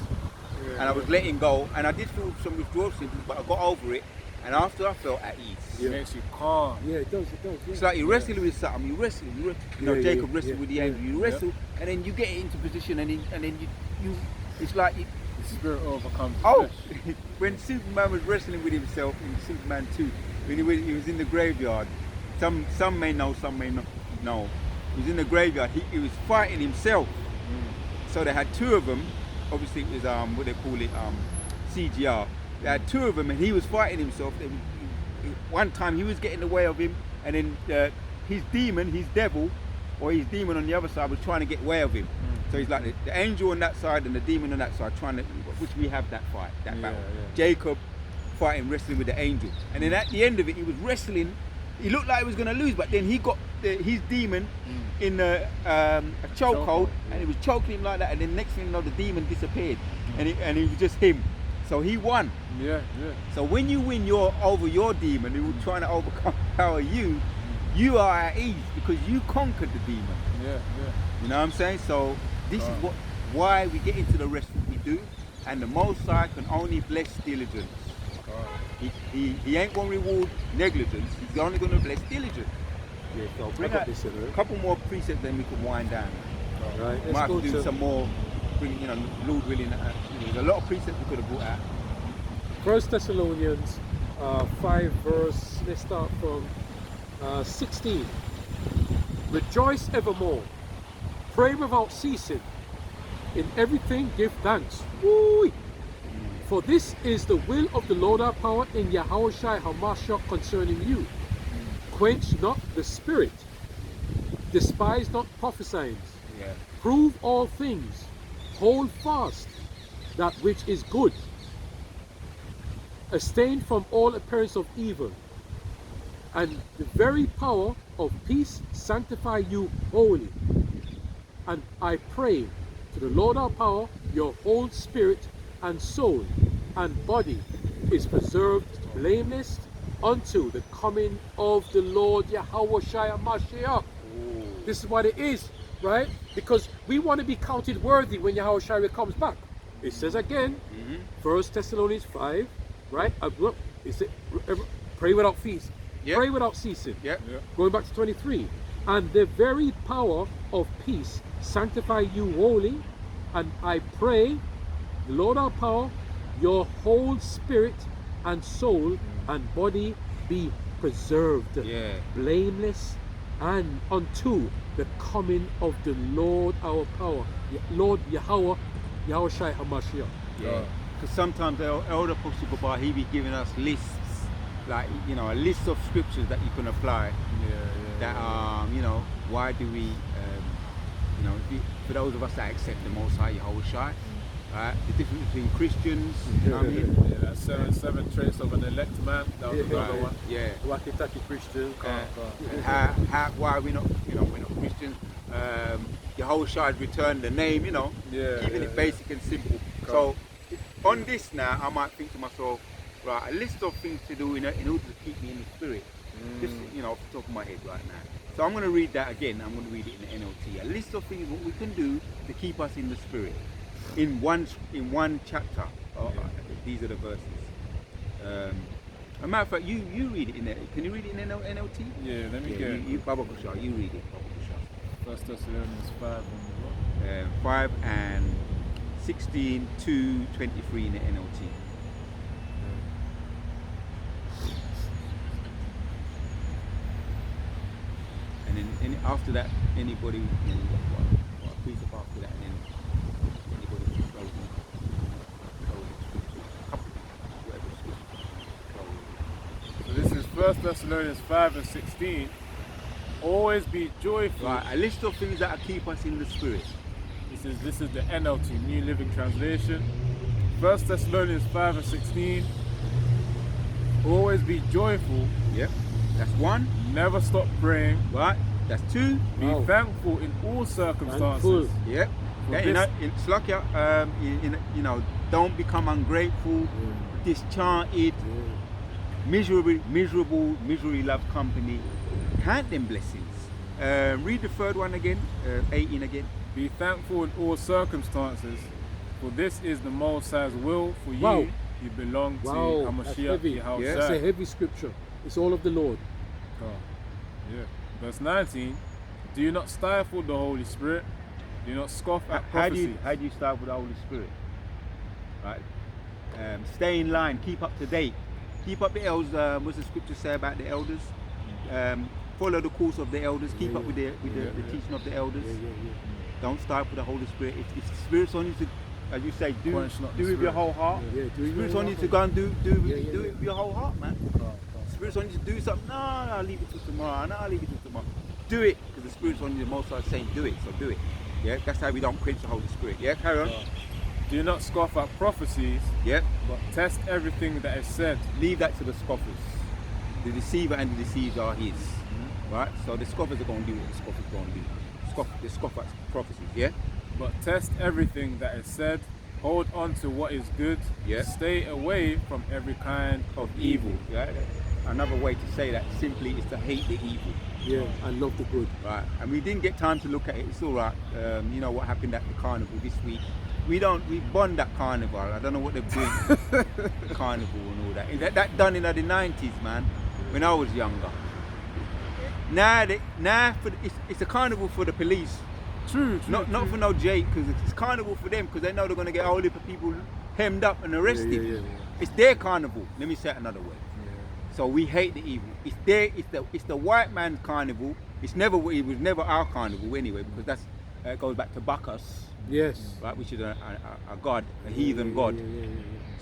and I was letting go, and I did feel some withdrawal symptoms, but I got over it, and after I felt at ease. It makes you calm. Yeah, it does. Yeah. It's like you're wrestling with something. You wrestle. You know, Yeah, Jacob yeah, wrestled yeah, with the yeah, angel. You wrestle, and then you get it into position, and then you. It's like you. The spirit overcomes the Oh, flesh. when Superman was wrestling with himself in Superman 2, when he was in the graveyard, some may know, some may not know. He was in the graveyard. He was fighting himself. So they had two of them. Obviously, it was what they call it, CGR. They had two of them, and he was fighting himself. One time he was getting in the way of him, and then his demon, his devil, or his demon on the other side was trying to get way of him. So he's like the angel on that side and the demon on that side, trying to, which we have that fight, that battle. Yeah. Jacob fighting, wrestling with the angel, and then at the end of it, he was wrestling. He looked like he was going to lose, but then he got his demon in a chokehold, and he was choking him like that. And then next thing you know, the demon disappeared, and it was just him. So he won. Yeah. So when you win over your demon who was trying to overpower you, you are at ease because you conquered the demon. Yeah. You know what I'm saying? So this is why we get into the rest that we do, and the Most High can only bless diligence. He ain't going to reward negligence. He's only going to bless diligence. Yeah, so Bring out a couple more precepts, then we can wind down. Right. Might have to do some more. Bring, Lord willing. There's a lot of precepts we could have brought out. 1 Thessalonians 5 verse, let's start from 16. Rejoice evermore, pray without ceasing, in everything give thanks. Woo! For this is the will of the Lord our power in Yahushua HaMashiach concerning you. Quench not the spirit, despise not prophesying, Yeah. prove all things, hold fast that which is good, abstain from all appearance of evil, and the very power of peace sanctify you wholly. And I pray to the Lord our power, your whole spirit and soul and body is preserved blameless unto the coming of the Lord Yahushua Mashiach. This is what it is, right? Because we want to be counted worthy when Yahushua comes back. It says again, 1 Thessalonians 5, right? It says, pray without ceasing. Yep. Pray without ceasing. Yep. Going back to 23. And the very power of peace sanctify you wholly. And I pray, the Lord our power, your whole spirit and soul and body be preserved, Yeah. blameless, and unto the coming of the Lord our power, Lord Yahweh, Yahushua HaMashiach. Yeah. Because sometimes the elder Apostle Baba, he be giving us lists, like a list of scriptures that you can apply. That why do we, for those of us that accept the Most High Yahushua, right? The difference between Christians, you know what I mean? Yeah, that's seven traits of an elect man. That was another Right, one. yeah. Wacky Christian. And why we're not Christians. Yahushua's returned the name, keeping it basic and simple. So on this now, I might think to myself, right, a list of things to do in order to keep me in the spirit. Just off the top of my head right now. So I'm going to read that again. I'm going to read it in the NLT. A list of things what we can do to keep us in the spirit. In one chapter. These are the verses. As a matter of fact, you read it in there. Can you read it in NLT? Yeah, let me get it. You Baba Kusha, you read it. Baba Kusha. 1 Thessalonians 5 and 5 and 16 to 23 in the NLT. And then after that, anybody what precept after that, and then anybody can go So this is 1 Thessalonians 5 and 16. Always be joyful. Right, a list of things that keep us in the spirit. This is the NLT, New Living Translation. 1 Thessalonians 5 and 16. Always be joyful. Yep. That's one. Never stop praying. Right. That's two. Be thankful in all circumstances. Yep. Don't become ungrateful, discharted, miserably loved company. Count them blessings. Read the third one again, 18 again. Be thankful in all circumstances, for this is the Most High's will for you. Wow. You belong to That's heavy. Hamashiach. It's a heavy scripture. It's all of the Lord. Yeah. Verse 19. Do you not stifle the Holy Spirit? Do not scoff at prophecy. How do you start with the Holy Spirit? Right. Stay in line. Keep up to date. Keep up the elders. What's the scripture say about the elders? Follow the course of the elders. Keep up with the teaching of the elders. Don't start with the Holy Spirit. If the Spirit's on you to, as you say, do it with your whole heart. Spirit's on you to go and do it with your whole heart, man. Spirit's on you to do something. No, I'll leave it till tomorrow. No, I'll leave it till tomorrow. Do it, because the Spirit's on you. The Most High is saying, do it. So do it. Yeah, that's how we don't quench the Holy Spirit. Yeah, carry on. Do not scoff at prophecies. Yeah. But test everything that is said. Leave that to the scoffers. The deceiver and the deceived are his. Right? So the scoffers are going to do what the scoffers are going to do. They scoff at prophecies, yeah? But test everything that is said. Hold on to what is good. Yeah. Stay away from every kind of evil. Yeah? Another way to say that simply is to hate the evil. Yeah, I love the good. Right, and we didn't get time to look at it. It's all right. You know what happened at the carnival this week. We bond that carnival. I don't know what they're doing. The carnival and all that. That done in the 90s, man. When I was younger. Now it's a carnival for the police. True. Not for no Jake, because it's carnival for them, because they know they're going to get a whole heap of people hemmed up and arrested. Yeah. It's their carnival. Let me say it another way. So we hate the evil. It's the white man's carnival. It was never our carnival anyway, because it goes back to Bacchus. Yes. Right, which is a god, a heathen god.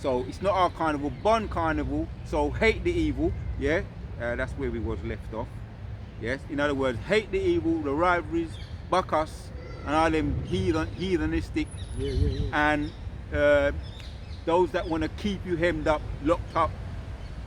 So it's not our carnival, Bond carnival. So hate the evil. Yeah, that's where we was left off. Yes. In other words, hate the evil, the rivalries, Bacchus, and all them heathenistic, and those that want to keep you hemmed up, locked up.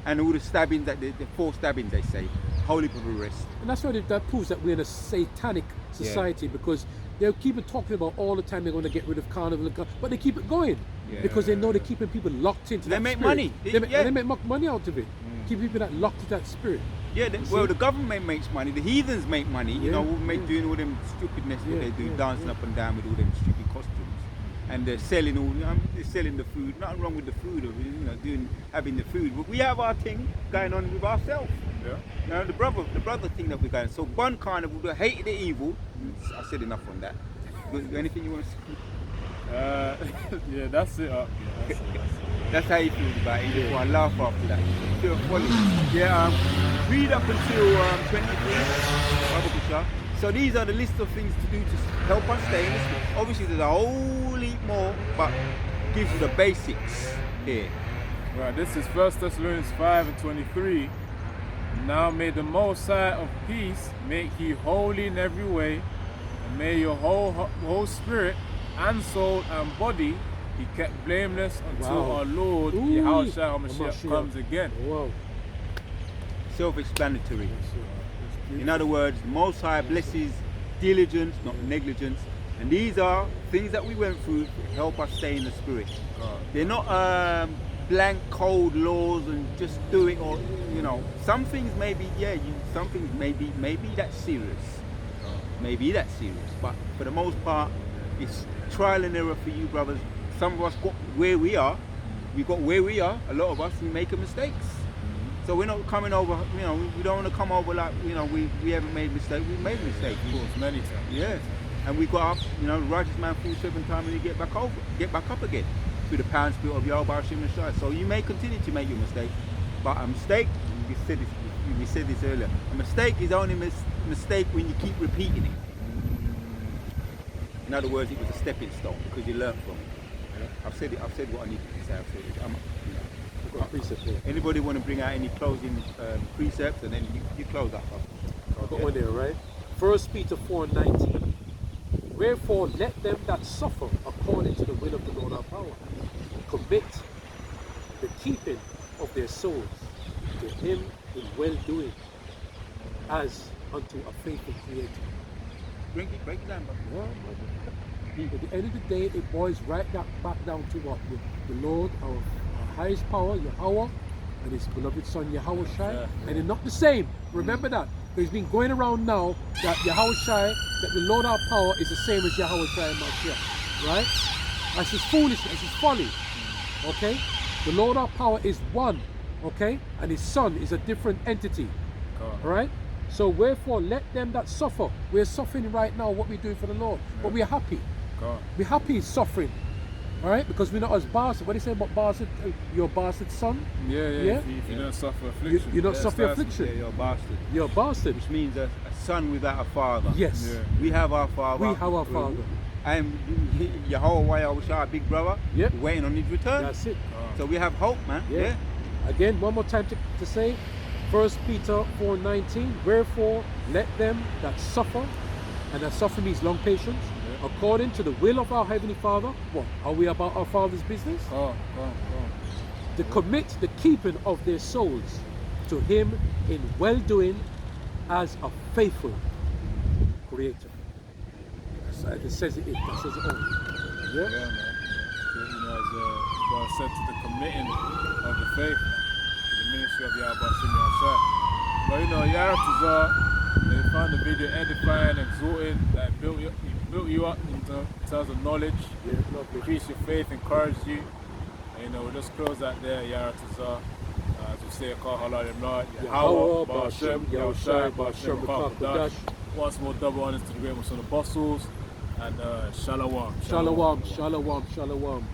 And all the stabbings, the 4 stabbings they say, holy for the rest. And that's why that proves that we're in a satanic society, because they'll keep talking about all the time they're going to get rid of carnival, but they keep it going because they know they're keeping people locked into that make spirit. Money. They make money out of it. Keep people locked to that spirit. Yeah, the government makes money, the heathens make money, doing all them stupidness what they do, dancing up and down with all them stupid costumes. And they're selling they're selling the food. Nothing wrong with the food, or having the food. But we have our thing going on with ourselves. Yeah. The brother thing that we're going. So Bond Carnival, the hate the evil. I said enough on that. Anything you want to say? Yeah, that's it. That's how you feel about it. Before I laugh after that. Feel funny. Yeah. Read up until 23. So these are the list of things to do to help us stay in this. Obviously there's a whole heap more, but gives you the basics here. Right, this is 1 Thessalonians 5 and 23. Now may the Most High of peace make you holy in every way, and may your whole spirit and soul and body He kept blameless until Wow. our Lord Ooh, Yahushua HaMashiach Hamashiach. comes again. Wow. Self-explanatory. That's In beautiful. other words, Most High blesses diligence, not negligence. And these are things that we went through to help us stay in the spirit. God. They're not blank, cold laws and just do it, or some things maybe, some things maybe that's serious. Maybe that's serious. But for the most part, it's trial and error for you, brothers. Some of us got where we are. We got where we are. A lot of us, we make mistakes. So we're not coming over, we don't want to come over like, we haven't made mistakes. We made mistakes. Of course, many times. Yes. And we got up, the righteous man falls 7 times and he get back up again through the power and spirit of Yahweh Hashem and Shai. So you may continue to make your mistake, but a mistake, we said this earlier, a mistake is only a mistake when you keep repeating it. In other words, it was a stepping stone because you learned from it. I've said what I needed to say. I've said it. I've got a precept here. Anybody want to bring out any closing precepts, and then you close up? I've got one there, right? 1 Peter 4:19. Wherefore let them that suffer according to the will of the Lord our power commit the keeping of their souls to him in well-doing as unto a faithful creator. Break it down, bro. At the end of the day, it boils back down to what? The Lord, our highest power, Yahweh, and his beloved son, Yahweh Shai. Yeah. And they're not the same. Remember that. There's been going around now that Yahweh Shai, that the Lord our power is the same as Yahweh Shai and Mashiach. Right? That's his foolishness, that's his folly. Okay? The Lord our power is one. Okay? And his son is a different entity. God. Alright? So wherefore let them that suffer. We're suffering right now what we're doing for the Lord. But we're happy. God. We're happy suffering. Alright? Because we're not as bastard. What do you say about bastard? You're a bastard son? Yeah. If you don't suffer affliction. You don't suffer that's- affliction. Yeah, you're a bastard. You're a bastard. Which means a son without a father. Yes. Yeah. We have our father. We have our father. And Yahweh, our big brother, Yep. waiting on his return. That's it. So we have hope, man. Yeah. Again, one more time to say, 1 Peter 4:19. Wherefore let them that suffer, and that suffer means long patience, according to the will of our Heavenly Father. What? Are we about our Father's business? God. To commit the keeping of their souls to Him in well-doing as a faithful Creator. That says it all. Yeah? Yeah, man. As God said, to the committing of the faith, to the ministry of Yahweh Shimi Hashem. But Yaratazar, they found the video edifying, exhorting, that he built you up in terms of knowledge, increase your faith, encourage you. And, we'll just close that there, Yaratazar. As we say, Kal Halal Imlad, Yahweh, Ba'ashem, Yahushai, Ba'ashem, Ba'adash. Once more, double honors to the great Muslim apostles. And Shalom. Shalom, shalom, shalom.